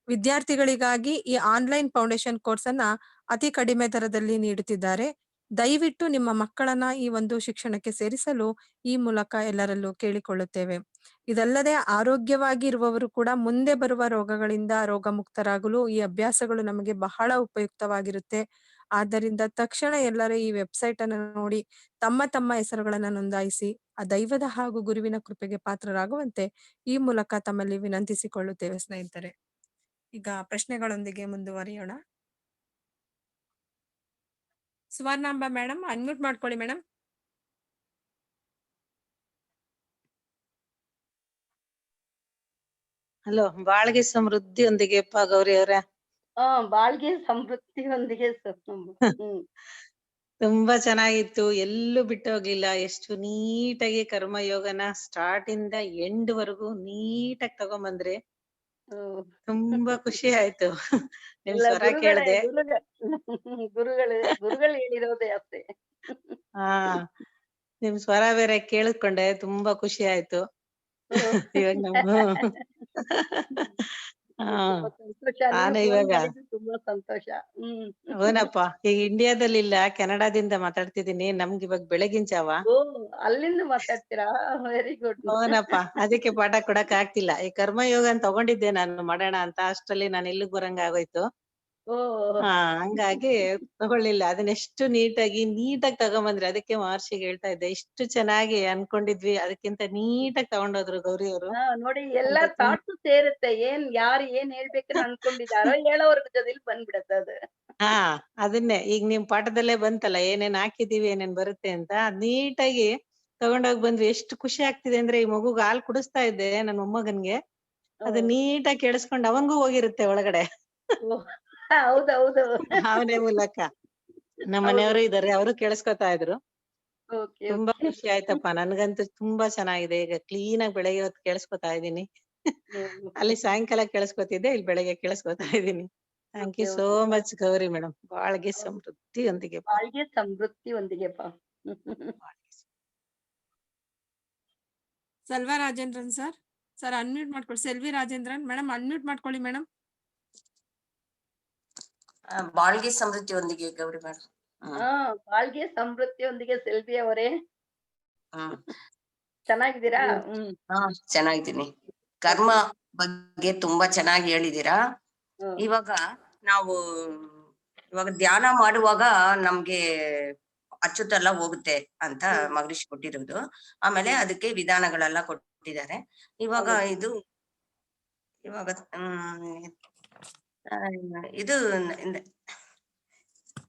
ವಿದ್ಯಾರ್ಥಿಗಳಿಗಾಗಿ ಈ ಆನ್‌ಲೈನ್ ಫೌಂಡೇಶನ್ ಕೋರ್ಸ್ ಅನ್ನ ಅತಿ ಕಡಿಮೆ ದರದಲ್ಲಿ ನೀಡುತ್ತಿದ್ದಾರೆ. ದಯವಿಟ್ಟು ನಿಮ್ಮ ಮಕ್ಕಳನ್ನ ಈ ಒಂದು ಶಿಕ್ಷಣಕ್ಕೆ ಸೇರಿಸಲು ಈ ಮೂಲಕ ಎಲ್ಲರಲ್ಲೂ ಕೇಳಿಕೊಳ್ಳುತ್ತೇವೆ. ಇದಲ್ಲದೆ ಆರೋಗ್ಯವಾಗಿ ಇರುವವರು ಕೂಡ ಮುಂದೆ ಬರುವ ರೋಗಗಳಿಂದ ರೋಗಮುಕ್ತರಾಗಲು ಈ ಅಭ್ಯಾಸಗಳು ನಮಗೆ ಬಹಳ ಉಪಯುಕ್ತವಾಗಿರುತ್ತೆ. ಆದ್ದರಿಂದ ತಕ್ಷಣ ಎಲ್ಲರೂ ಈ ವೆಬ್‌ಸೈಟ್ ಅನ್ನು ನೋಡಿ ತಮ್ಮ ಹೆಸರುಗಳನ್ನ ನೋಂದಾಯಿಸಿ ಆ ದೈವದ ಹಾಗೂ ಗುರುವಿನ ಕೃಪೆಗೆ ಪಾತ್ರರಾಗುವಂತೆ ಈ ಮೂಲಕ ತಮ್ಮಲ್ಲಿ ವಿನಂತಿಸಿಕೊಳ್ಳುತ್ತೇವೆ ಸ್ನೇಹಿತರೆ. ಈಗ ಪ್ರಶ್ನೆಗಳೊಂದಿಗೆ ಮುಂದುವರಿಯೋಣ. ಸುವರ್ಣಾಂಬ ಮೇಡಮ್ ಅನ್ಮ್ಯೂಟ್ ಮಾಡ್ಕೊಳ್ಳಿ ಮೇಡಮ್. ಹಲೋ, ಬಾಳ್ಗೆ ಸಮೃದ್ಧಿಯೊಂದಿಗೆಪ್ಪ ಗೌರಿ ಅವ್ರೆ. ಬಾಳ್ಗೆ ಸಮೃದ್ಧಿಯೊಂದಿಗೆ ತುಂಬಾ ಚೆನ್ನಾಗಿತ್ತು. ಎಲ್ಲೂ ಬಿಟ್ಟು ಹೋಗ್ಲಿಲ್ಲ. ಎಷ್ಟು ನೀಟಾಗಿ ಕರ್ಮಯೋಗನ ಸ್ಟಾರ್ಟ್ ಇಂದ ಎಂಡ್ ವರ್ಗು ನೀಟಾಗಿ ತಗೊಂಬಂದ್ರಿ. ತುಂಬಾ ಖುಷಿ ಆಯ್ತು ನಿಮ್ ಇಲ್ಲ, ಸ್ವರ ಕೇಳ್ದೆ. ಗುರುಗಳು ಹೇಳಿರೋದೇ ಅಷ್ಟೇ. ಹಾ, ನಿಮ್ ಸ್ವರ ಬೇರೆ ಕೇಳಿಸ್ಕೊಂಡೆ, ತುಂಬಾ ಖುಷಿ ಆಯ್ತು. ಇವಾಗ ನಾವು ತುಂಬಾ ಸಂತೋಷ. ನಾನು ನೀವು ಫೋನ್ ಇವಾಗ ಮಾಡಿದ್ದು ತುಂಬಾ ಸಂತೋಷ. ಅವನಪ್ಪ ಈಗ ಇಂಡಿಯಾದಲ್ಲಿಲ್ಲ, ಕೆನಡಾದಿಂದ ಮಾತಾಡ್ತಿದೀನಿ. ನಮ್ಗೆ ಇವಾಗ ಬೆಳಗಿನ ಜಾವ. ಓ, ಅಲ್ಲಿಂದ ಮಾತಾಡ್ತೀರಾ? Very good. ಅವನಪ್ಪ, ಅದಕ್ಕೆ ಪಾಠ ಕೊಡಕ್ ಆಗ್ತಿಲ್ಲ. ಈ ಕರ್ಮಯೋಗ ತಗೊಂಡಿದ್ದೆ ನಾನು ಮಾಡೋಣ ಅಂತ, ಅಷ್ಟರಲ್ಲಿ ನಾನು ಎಲ್ಲಿಗ್ ಬರಂಗ ಆಗೋಯ್ತು. ಓ, ಹಂಗಾಗಿ ತಗೊಳ್ಳಿಲ್ಲ. ಅದನ್ನೆಷ್ಟು ನೀಟಾಗಿ ತಗೊಂಬಂದ್ರಿ. ಅದಕ್ಕೆ ಮಹರ್ಷಿಗೆ ಹೇಳ್ತಾ ಇದ್ದೆ, ಇಷ್ಟು ಚೆನ್ನಾಗಿ ಅನ್ಕೊಂಡಿದ್ವಿ, ಅದಕ್ಕಿಂತ ನೀಟಾಗಿ ತಗೊಂಡೋದ್ರು ಗೌರಿ ಅವರು ನೋಡಿ, ಎಲ್ಲ ಅಂತ. ಥಾಟ್ಸ್ ಸೇರುತ್ತೆ. ಯಾರು ಏನ್ ಹೇಳ್ಬೇಕನ್ನ ಅನ್ಕೊಂಡಿದಾರೋ ಹೇಳೋವ್ರ ಜೊತೆಲಿ ಬಂದ್ಬಿಡತ್ತೆ ಅದು. ಹಾ, ಅದನ್ನೇ ಈಗ ನಿಮ್ ಪಾಠದಲ್ಲೇ ಬಂತಲ್ಲ, ಏನೇನ್ ಹಾಕಿದೀವಿ, ಏನೇನ್ ಬರುತ್ತೆ ಅಂತ. ನೀಟಾಗಿ ತಗೊಂಡೋಗ್ ಬಂದ್ವಿ. ಎಷ್ಟು ಖುಷಿ ಆಗ್ತಿದೆ ಅಂದ್ರೆ, ಈ ಮಗುಗ್ ಹಾಲ್ ಕುಡಿಸ್ತಾ ಇದ್ದೆ ನನ್ ಮೊಮ್ಮಗನ್ಗೆ. ಅದು ನೀಟಾಗಿ ಕೇಳಿಸ್ಕೊಂಡ್ ಅವನ್ಗೂ ಹೋಗಿರುತ್ತೆ ಒಳಗಡೆ. ಹೌದೌದು. ಅವನೇ ಮೂಲಕ ನಮ್ಮ ಮನೆಯವರು ಇದಾರೆ, ಅವರು ಕೇಳಿಸ್ಕೊತಾ ಇದ್ರು. ತುಂಬಾ ಖುಷಿ ಆಯ್ತಪ್ಪ. ನನ್ಗಂತೂ ತುಂಬಾ ಚೆನ್ನಾಗಿದೆ. ಈಗ ಕ್ಲೀನ್ ಆಗಿ ಬೆಳಗ್ಗೆ ಹೊತ್ತು ಕೇಳಿಸ್ಕೊತಾ ಇದೀನಿ. ಅಲ್ಲಿ ಸಾಯಂಕಾಲ ಕೇಳಿಸ್ಕೊತಿದ್ದೆ, ಇಲ್ಲಿ ಬೆಳಗ್ಗೆ ಕೇಳಿಸ್ಕೊತಾ ಇದೀನಿ. Thank you so much Gauri madam. ಬಾಳ್ಗೆ ಸಮೃದ್ಧಿಯೊಂದಿಗೆ. ಬಾಳ್ಗೆ ಸಮೃದ್ಧಿಯೊಂದಿಗೆಪ್ಪ. ಸೆಲ್ವಾ ರಾಜೇಂದ್ರನ್ ಸರ್ ಅನ್ಮ್ಯೂಟ್ ಮಾಡ್ಕೊಳ್ಳಿ. ಸೆಲ್ವಿ ರಾಜೇಂದ್ರನ್ ಮೇಡಮ್ ಅನ್ಮ್ಯೂಟ್ ಮಾಡ್ಕೊಳ್ಳಿ ಮೇಡಮ್. ಬಾಳ್ಗೆ ಸಮೃದ್ಧಿಯೊಂದಿಗೆ ಗೌರಿ ಮೇಡಮ್. ಬಾಳ್ಗೆ ಸಮೃದ್ಧಿಯೊಂದಿಗೆ ಸೆಲ್ವಿ ಅವರೇ, ಚೆನ್ನಾಗಿದ್ದೀರಾ? ಚೆನ್ನಾಗಿದ್ದೀನಿ. ಕರ್ಮ ಬಗ್ಗೆ ತುಂಬಾ ಚೆನ್ನಾಗಿ ಹೇಳಿದೀರಾ. ಇವಾಗ ಧ್ಯಾನ ಮಾಡುವಾಗ ನಮ್ಗೆ ಅಚ್ಚುತೆಲ್ಲ ಹೋಗುತ್ತೆ ಅಂತ ಮಹರ್ಷಿ ಕೊಟ್ಟಿರೋದು. ಆಮೇಲೆ ಅದಕ್ಕೆ ವಿಧಾನಗಳೆಲ್ಲ ಕೊಟ್ಟಿದ್ದಾರೆ. ಇವಾಗ ಇದು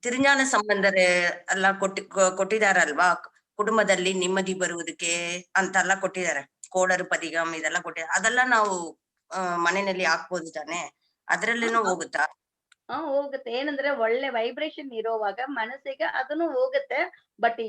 ತಿರುಜ್ಞಾನ ಸಂಬಂಧರೇ ಎಲ್ಲ ಕೊಟ್ಟಿದಾರಲ್ವಾ, ಕುಟುಂಬದಲ್ಲಿ ನೆಮ್ಮದಿ ಬರುವುದಕ್ಕೆ ಅಂತೆಲ್ಲ ಕೊಟ್ಟಿದ್ದಾರೆ. ಕೋಡರು ಪದಿಗಮ್ ಇದೆಲ್ಲ ಕೊಟ್ಟಿದ್ದಾರೆ. ಅದೆಲ್ಲ ನಾವು ಮನೆಯಲ್ಲಿ ಹಾಕ್ಬೋದು ತಾನೆ? ಅದ್ರಲ್ಲೇನೋ ಹೋಗುತ್ತಾ? ಹೋಗುತ್ತೆ. ಏನಂದ್ರೆ ಒಳ್ಳೆ ವೈಬ್ರೇಷನ್ ಇರೋವಾಗ ಮನಸ್ಸಿಗೆ ಅದನ್ನು ಹೋಗುತ್ತೆ. ಬಟ್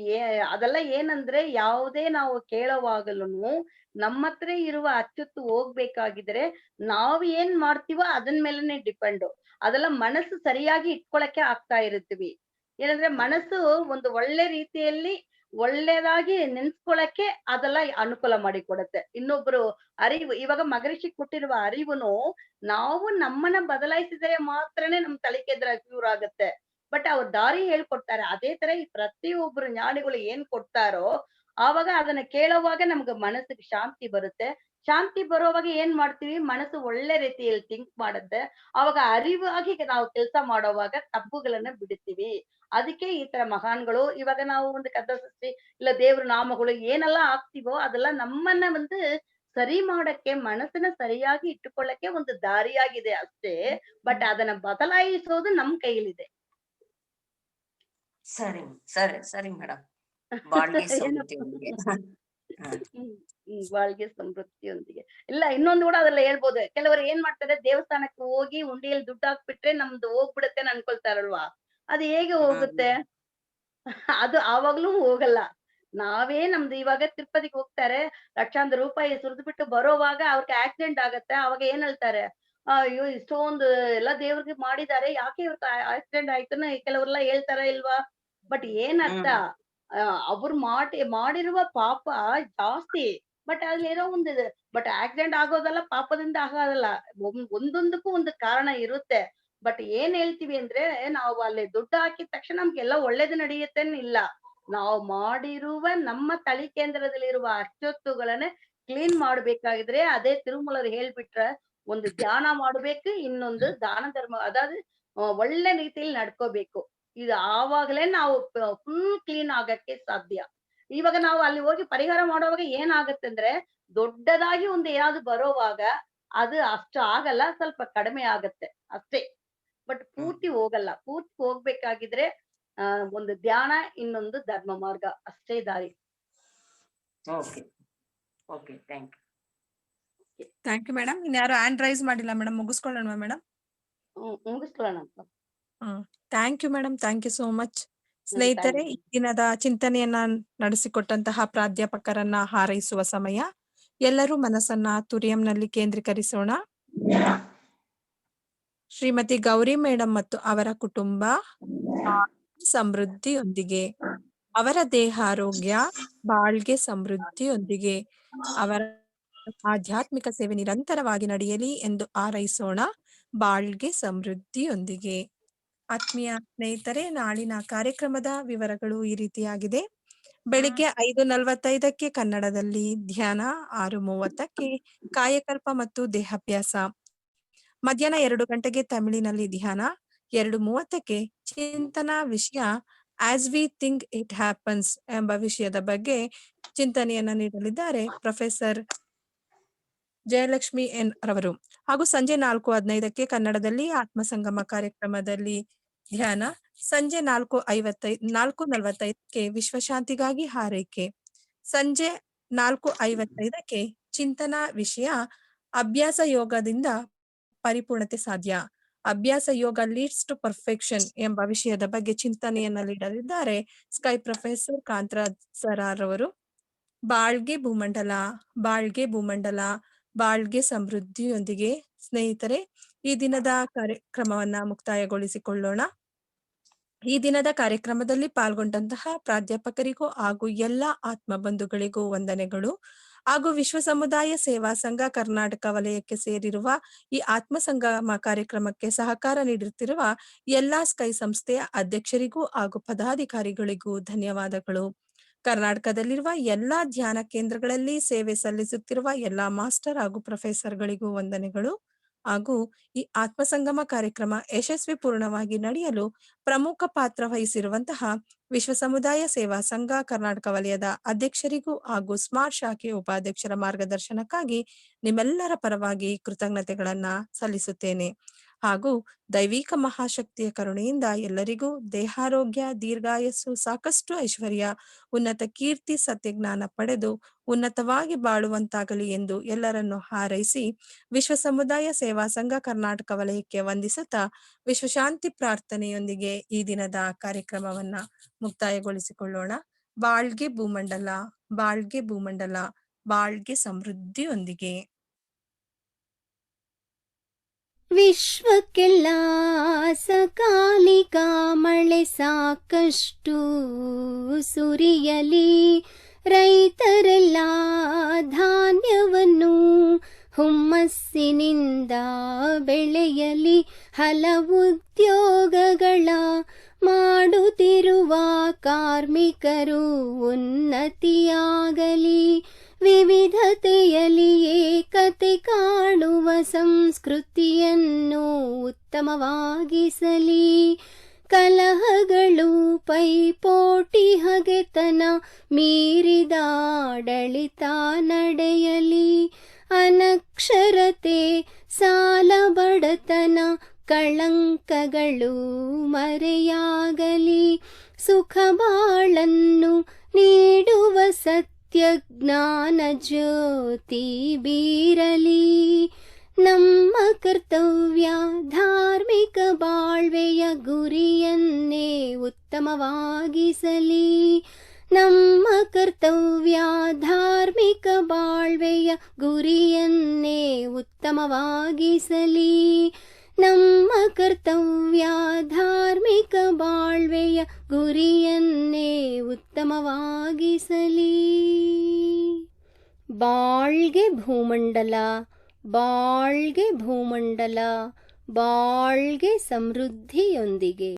ಅದೆಲ್ಲ ಏನಂದ್ರೆ ಯಾವುದೇ ನಾವು ಕೇಳೋವಾಗಲೂನು ನಮ್ಮ ಹತ್ರ ಇರುವ ಅಚ್ಚುತ್ತು ಹೋಗ್ಬೇಕಾಗಿದ್ರೆ ನಾವು ಏನ್ ಮಾಡ್ತೀವೋ ಅದನ್ ಮೇಲೆನೆ ಡಿಪೆಂಡು. ಅದೆಲ್ಲ ಮನಸ್ಸು ಸರಿಯಾಗಿ ಇಟ್ಕೊಳಕ್ಕೆ ಆಗ್ತಾ ಇರ್ತೀವಿ. ಏನಂದ್ರೆ ಮನಸ್ಸು ಒಂದು ಒಳ್ಳೆ ರೀತಿಯಲ್ಲಿ ಒಳ್ಳೆದಾಗಿ ನೆನ್ಸ್ಕೊಳಕ್ಕೆ ಅದೆಲ್ಲ ಅನುಕೂಲ ಮಾಡಿಕೊಡುತ್ತೆ. ಇನ್ನೊಬ್ರು ಅರಿವು, ಇವಾಗ ಮಹರ್ಷಿ ಕೊಟ್ಟಿರುವ ಅರಿವುನು ನಾವು ನಮ್ಮನ್ನ ಬದಲಾಯಿಸಿದರೆ ಮಾತ್ರನೇ ನಮ್ ತಲೆಗೆ ಕ್ಯೂರ್ ಆಗುತ್ತೆ. ಬಟ್ ಅವ್ರ ದಾರಿ ಹೇಳ್ಕೊಡ್ತಾರೆ. ಅದೇ ತರ ಈ ಪ್ರತಿಯೊಬ್ರು ಜ್ಞಾನಿಗಳು ಏನ್ ಕೊಡ್ತಾರೋ ಆವಾಗ ಅದನ್ನ ಕೇಳೋವಾಗ ನಮ್ಗೆ ಮನಸ್ಸಿಗೆ ಶಾಂತಿ ಬರುತ್ತೆ. ಶಾಂತಿ ಬರೋವಾಗ ಏನ್ ಮಾಡ್ತೀವಿ, ಮನಸ್ಸು ಒಳ್ಳೆ ರೀತಿಯಲ್ಲಿ ಥಿಂಕ್ ಮಾಡುತ್ತೆ. ಅವಾಗ ಅರಿವಾಗಿ ನಾವು ಕೆಲಸ ಮಾಡೋವಾಗ ತಪ್ಪುಗಳನ್ನ ಬಿಡುತ್ತೀವಿ. ಅದಕ್ಕೆ ಈ ತರ ಮಹಾನ್ಗಳು, ಇವಾಗ ನಾವು ಒಂದು ಕಥಾಸೃಷ್ಟಿ ಇಲ್ಲ ದೇವ್ರ ನಾಮಗಳು ಏನೆಲ್ಲಾ ಹಾಕ್ತಿವೋ ಅದೆಲ್ಲ ನಮ್ಮನ್ನ ಒಂದು ಸರಿ ಮಾಡಕ್ಕೆ, ಮನಸ್ಸನ್ನ ಸರಿಯಾಗಿ ಇಟ್ಟುಕೊಳ್ಳಕ್ಕೆ ಒಂದು ದಾರಿಯಾಗಿದೆ ಅಷ್ಟೇ. ಬಟ್ ಅದನ್ನ ಬದಲಾಯಿಸೋದು ನಮ್ ಕೈಲಿದೆ. ಸರಿ ಸರಿ ಸರಿ ಮೇಡಮ್. ಬಾಳ್ಗೆ ಏನಪ್ಪ ಸಮೃದ್ಧಿಯೊಂದಿಗೆ. ಹ. ಬಾಳ್ಗೆ ಸಮೃದ್ಧಿಯೊಂದಿಗೆ. ಇಲ್ಲ ಇನ್ನೊಂದು ಕೂಡ ಅದ್ರಲ್ಲಿ ಹೇಳ್ಬೋದು. ಕೆಲವರು ಏನ್ ಮಾಡ್ತಾರೆ, ದೇವಸ್ಥಾನಕ್ಕೆ ಹೋಗಿ ಉಂಡಿಯಲ್ಲಿ ದುಡ್ಡು ಹಾಕ್ಬಿಟ್ರೆ ನಮ್ದು ಹೋಗ್ಬಿಡುತ್ತೆ ಅಂತ ಅನ್ಕೊಳ್ತಾರಲ್ವಾ? ಅದು ಹೇಗೆ ಹೋಗುತ್ತೆ? ಅದು ಆವಾಗ್ಲೂ ಹೋಗಲ್ಲ. ನಾವೇ ನಮ್ದು ಇವಾಗ ತಿರುಪತಿಗೆ ಹೋಗ್ತಾರೆ, ಲಕ್ಷಾಂತರ ರೂಪಾಯಿ ಸುರಿದ್ಬಿಟ್ಟು ಬರೋವಾಗ ಅವ್ರಿಗೆ ಆಕ್ಸಿಡೆಂಟ್ ಆಗತ್ತೆ. ಅವಾಗ ಏನ್ ಹೇಳ್ತಾರೆ, ಅಯ್ಯೋ ಇಷ್ಟೊಂದು ಎಲ್ಲ ದೇವ್ರಿಗೆ ಮಾಡಿದ್ದಾರೆ, ಯಾಕೆ ಇವ್ರಿಗೆ ಆಕ್ಸಿಡೆಂಟ್ ಆಯ್ತು ಕೆಲವರೆಲ್ಲ ಹೇಳ್ತಾರ ಇಲ್ವಾ? ಬಟ್ ಏನರ್ಥ, ಅವ್ರು ಮಾಡಿರುವ ಪಾಪ ಜಾಸ್ತಿ. ಬಟ್ ಅಲ್ಲೇನೋ ಒಂದಿದೆ. ಬಟ್ ಆಕ್ಸಿಡೆಂಟ್ ಆಗೋದಲ್ಲ ಪಾಪದಿಂದ ಆಗೋದಲ್ಲ. ಒಂದೊಂದಕ್ಕೂ ಒಂದು ಕಾರಣ ಇರುತ್ತೆ. ಬಟ್ ಏನ್ ಹೇಳ್ತೀವಿ ಅಂದ್ರೆ, ನಾವು ಅಲ್ಲಿ ದುಡ್ಡು ಹಾಕಿದ ತಕ್ಷಣ ನಮ್ಗೆಲ್ಲ ಒಳ್ಳೇದು ನಡೆಯುತ್ತೆ ಇಲ್ಲ. ನಾವು ಮಾಡಿರುವ ನಮ್ಮ ತಳಿ ಕೇಂದ್ರದಲ್ಲಿರುವ ಅಚ್ಚೊತ್ತುಗಳನ್ನೇ ಕ್ಲೀನ್ ಮಾಡ್ಬೇಕಾಗಿದ್ರೆ, ಅದೇ ತಿರುಮಲರು ಹೇಳ್ಬಿಟ್ರೆ, ಒಂದು ಧ್ಯಾನ ಮಾಡ್ಬೇಕು, ಇನ್ನೊಂದು ದಾನ ಧರ್ಮ ಅದಾದ್ರೆ ಒಳ್ಳೆ ರೀತಿಯಲ್ಲಿ ನಡ್ಕೋಬೇಕು. ಇದು ಆವಾಗಲೇ ನಾವು ಫುಲ್ ಕ್ಲೀನ್ ಆಗಕ್ಕೆ ಸಾಧ್ಯ. ಇವಾಗ ನಾವು ಅಲ್ಲಿ ಹೋಗಿ ಪರಿಹಾರ ಮಾಡುವಾಗ ಏನಾಗತ್ತೆ ಅಂದ್ರೆ, ದೊಡ್ಡದಾಗಿ ಒಂದು ಏನಾದ್ರು ಬರೋವಾಗ ಅದು ಅಷ್ಟು ಆಗಲ್ಲ, ಸ್ವಲ್ಪ ಕಡಿಮೆ ಆಗತ್ತೆ ಅಷ್ಟೇ. ಬಟ್ ಪೂರ್ತಿ ಹೋಗಲ್ಲ. ಪೂರ್ತಿ ಹೋಗ್ಬೇಕಾಗಿದ್ರೆ ಒಂದು ಧ್ಯಾನ, ಇನ್ನೊಂದು ಧರ್ಮ ಮಾರ್ಗ ಅಷ್ಟೇ ದಾರಿ. Okay okay thank you. Thank you madam. ಇನ್ಯಾರು ಹ್ಯಾಂಡ್ ರೈಸ್ ಮಾಡಿಲ್ಲ ಮೇಡಮ್, ಮುಗಿಸ್ಕೊಳ್ಳೋಣ ಮೇಡಮ್? ಮುಗಿಸ್ಕೊಳ್ಳೋಣ ಅಂತ. Thank you madam, thank you so much. thank ಸ್ನೇಹಿತರೆ, you. ಈ ದಿನದ ಚಿಂತನೆಯನ್ನ ನಡೆಸಿಕೊಟ್ಟಂತಹ ಪ್ರಾಧ್ಯಾಪಕರನ್ನ ಹಾರೈಸುವ ಸಮಯ. ಎಲ್ಲರೂ ಮನಸ್ಸನ್ನ ತುರಿಯಂನಲ್ಲಿ ಕೇಂದ್ರೀಕರಿಸೋಣ. ಶ್ರೀಮತಿ ಗೌರಿ ಮೇಡಮ್ ಮತ್ತು ಅವರ ಕುಟುಂಬ ಸಮೃದ್ಧಿಯೊಂದಿಗೆ, ಅವರ ದೇಹಾರೋಗ್ಯ ಬಾಳ್ಗೆ ಸಮೃದ್ಧಿಯೊಂದಿಗೆ, ಅವರ ಆಧ್ಯಾತ್ಮಿಕ ಸೇವೆ ನಿರಂತರವಾಗಿ ನಡೆಯಲಿ ಎಂದು ಹಾರೈಸೋಣ. ಬಾಳ್ಗೆ ಸಮೃದ್ಧಿಯೊಂದಿಗೆ. ಆತ್ಮೀಯ ಸ್ನೇಹಿತರೆ, ನಾಳಿನ ಕಾರ್ಯಕ್ರಮದ ವಿವರಗಳು ಈ ರೀತಿಯಾಗಿದೆ. ಬೆಳಿಗ್ಗೆ 5:45ಕ್ಕೆ ಕನ್ನಡದಲ್ಲಿ ಧ್ಯಾನ, 6:30ಕ್ಕೆ ಕಾಯಕಲ್ಪ ಮತ್ತು ದೇಹಾಭ್ಯಾಸ. ಮಧ್ಯಾಹ್ನ 2 ಗಂಟೆಗೆ ತಮಿಳಿನಲ್ಲಿ ಧ್ಯಾನ, 2:30ಕ್ಕೆ ಚಿಂತನಾ ವಿಷಯ as we think it happens ಎಂಬ ವಿಷಯದ ಬಗ್ಗೆ ಚಿಂತನೆಯನ್ನ ನೀಡಲಿದ್ದಾರೆ ಪ್ರೊಫೆಸರ್ ಜಯಲಕ್ಷ್ಮಿ ಎನ್ ರವರು. ಹಾಗೂ ಸಂಜೆ 4:15ಕ್ಕೆ ಕನ್ನಡದಲ್ಲಿ ಆತ್ಮಸಂಗಮ ಕಾರ್ಯಕ್ರಮದಲ್ಲಿ ಧ್ಯಾನ, ಸಂಜೆ 4:45ಕ್ಕೆ ವಿಶ್ವಶಾಂತಿಗಾಗಿ ಹಾರೈಕೆ, ಸಂಜೆ 4:55ಕ್ಕೆ ಚಿಂತನಾ ವಿಷಯ ಅಭ್ಯಾಸ ಯೋಗದಿಂದ ಪರಿಪೂರ್ಣತೆ ಸಾಧ್ಯ, ಅಭ್ಯಾಸ ಯೋಗ ಲೀಡ್ಸ್ ಟು ಪರ್ಫೆಕ್ಷನ್ ಎಂಬ ವಿಷಯದ ಬಗ್ಗೆ ಚಿಂತನೆಯನ್ನ ನೀಡಲಿದ್ದಾರೆ ಸ್ಕೈ ಪ್ರೊಫೆಸರ್ ಕಾಂತರಾಜ್ ಸರಾರ್ ಅವರು. ಬಾಳ್ಗೆ ಭೂಮಂಡಲ, ಬಾಳ್ಗೆ ಭೂಮಂಡಲ, ಬಾಳ್ಗೆ ಸಮೃದ್ಧಿಯೊಂದಿಗೆ. ಸ್ನೇಹಿತರೆ, ಈ ದಿನದ ಕಾರ್ಯಕ್ರಮವನ್ನ ಮುಕ್ತಾಯಗೊಳಿಸಿಕೊಳ್ಳೋಣ. ಈ ದಿನದ ಕಾರ್ಯಕ್ರಮದಲ್ಲಿ ಪಾಲ್ಗೊಂಡಂತಹ ಪ್ರಾಧ್ಯಾಪಕರಿಗೂ ಹಾಗೂ ಎಲ್ಲ ಆತ್ಮ ಬಂಧುಗಳಿಗೂ ವಂದನೆಗಳು. ಹಾಗೂ ವಿಶ್ವ ಸಮುದಾಯ ಸೇವಾ ಸಂಘ ಕರ್ನಾಟಕ ವಲಯಕ್ಕೆ ಸೇರಿರುವ ಈ ಆತ್ಮ ಸಂಗಮ ಕಾರ್ಯಕ್ರಮಕ್ಕೆ ಸಹಕಾರ ನೀಡುತ್ತಿರುವ ಎಲ್ಲಾ ಸ್ಕೈ ಸಂಸ್ಥೆಯ ಅಧ್ಯಕ್ಷರಿಗೂ ಹಾಗೂ ಪದಾಧಿಕಾರಿಗಳಿಗೂ ಧನ್ಯವಾದಗಳು. ಕರ್ನಾಟಕದಲ್ಲಿರುವ ಎಲ್ಲಾ ಧ್ಯಾನ ಕೇಂದ್ರಗಳಲ್ಲಿ ಸೇವೆ ಸಲ್ಲಿಸುತ್ತಿರುವ ಎಲ್ಲಾ ಮಾಸ್ಟರ್ ಹಾಗೂ ಪ್ರೊಫೆಸರ್ಗಳಿಗೂ ವಂದನೆಗಳು. ಹಾಗೂ ಈ ಆತ್ಮಸಂಗಮ ಕಾರ್ಯಕ್ರಮ ಯಶಸ್ವಿ ಪೂರ್ಣವಾಗಿ ನಡೆಯಲು ಪ್ರಮುಖ ಪಾತ್ರ ವಹಿಸಿರುವಂತಹ ವಿಶ್ವ ಸಮುದಾಯ ಸೇವಾ ಸಂಘ ಕರ್ನಾಟಕ ವಲಯದ ಅಧ್ಯಕ್ಷರಿಗೂ ಹಾಗೂ ಸ್ಮಾರ್ಟ್ ಶಾಖೆ ಉಪಾಧ್ಯಕ್ಷರ ಮಾರ್ಗದರ್ಶನಕ್ಕಾಗಿ ನಿಮ್ಮೆಲ್ಲರ ಪರವಾಗಿ ಕೃತಜ್ಞತೆಗಳನ್ನ ಸಲ್ಲಿಸುತ್ತೇನೆ. ಹಾಗೂ ದೈವಿಕ ಮಹಾಶಕ್ತಿಯ ಕರುಣೆಯಿಂದ ಎಲ್ಲರಿಗೂ ದೇಹಾರೋಗ್ಯ, ದೀರ್ಘಾಯಸ್ಸು, ಸಾಕಷ್ಟು ಐಶ್ವರ್ಯ, ಉನ್ನತ ಕೀರ್ತಿ, ಸತ್ಯಜ್ಞಾನ ಪಡೆದು ಉನ್ನತವಾಗಿ ಬಾಳುವಂತಾಗಲಿ ಎಂದು ಎಲ್ಲರನ್ನು ಹಾರೈಸಿ ವಿಶ್ವ ಸಮುದಾಯ ಸೇವಾ ಸಂಘ ಕರ್ನಾಟಕ ವಲಯಕ್ಕೆ ವಂದಿಸುತ್ತಾ ವಿಶ್ವಶಾಂತಿ ಪ್ರಾರ್ಥನೆಯೊಂದಿಗೆ ಈ ದಿನದ ಕಾರ್ಯಕ್ರಮವನ್ನ ಮುಕ್ತಾಯಗೊಳಿಸಿಕೊಳ್ಳೋಣ. ಬಾಳ್ಗೆ ಭೂಮಂಡಲ, ಬಾಳ್ಗೆ ಭೂಮಂಡಲ, ಬಾಳ್ಗೆ ಸಮೃದ್ಧಿಯೊಂದಿಗೆ. ವಿಶ್ವಕ್ಕೆಲ್ಲ ಸಕಾಲಿಕ ಮಳೆ ಸಾಕಷ್ಟು ಸುರಿಯಲಿ, ರೈತರೆಲ್ಲ ಧಾನ್ಯವನ್ನು ಹುಮ್ಮಸ್ಸಿನಿಂದ ಬೆಳೆಯಲಿ, ಹಲವು ಉದ್ಯೋಗಗಳ ಮಾಡುತ್ತಿರುವ ಕಾರ್ಮಿಕರು ಉನ್ನತಿಯಾಗಲಿ, ವಿವಿಧತೆಯಲ್ಲಿ ಏಕತೆ ಕಾಣುವ ಸಂಸ್ಕೃತಿಯನ್ನು ಉತ್ತಮವಾಗಿಸಲಿ, ಕಲಹಗಳು ಪೈಪೋಟಿ ಹಗೆತನ ಮೀರಿದ ಆಡಳಿತ ನಡೆಯಲಿ, ಅನಕ್ಷರತೆ ಸಾಲ ಬಡತನ ಕಳಂಕಗಳು ಮರೆಯಾಗಲಿ, ಸುಖ ಬಾಳನ್ನು ನೀಡುವ ಸತ್ಯ ಜ್ಞಾನ ಜ್ಯೋತಿ ಬೀರಲಿ. ನಮ್ಮ ಕರ್ತವ್ಯ ಧಾರ್ಮಿಕ ಬಾಳ್ವೆಯ ಗುರಿಯನ್ನೇ ಉತ್ತಮವಾಗಿಸಲಿ. ನಮ್ಮ ಕರ್ತವ್ಯ ಧಾರ್ಮಿಕ ಬಾಳ್ವೆಯ ಗುರಿಯನ್ನೇ ಉತ್ತಮವಾಗಿಸಲಿ. ನಮ್ಮ ಕರ್ತವ್ಯ ಧಾರ್ಮಿಕ ಬಾಳ್ವೆಯ ಗುರಿಯನ್ನೇ ಉತ್ತಮವಾಗಿಸಲಿ. ಬಾಳ್ಗೆ ಭೂಮಂಡಲ, ಬಾಳ್ಗೆ ಭೂಮಂಡಲ, ಬಾಳ್ಗೆ ಸಮೃದ್ಧಿಯೊಂದಿಗೆ.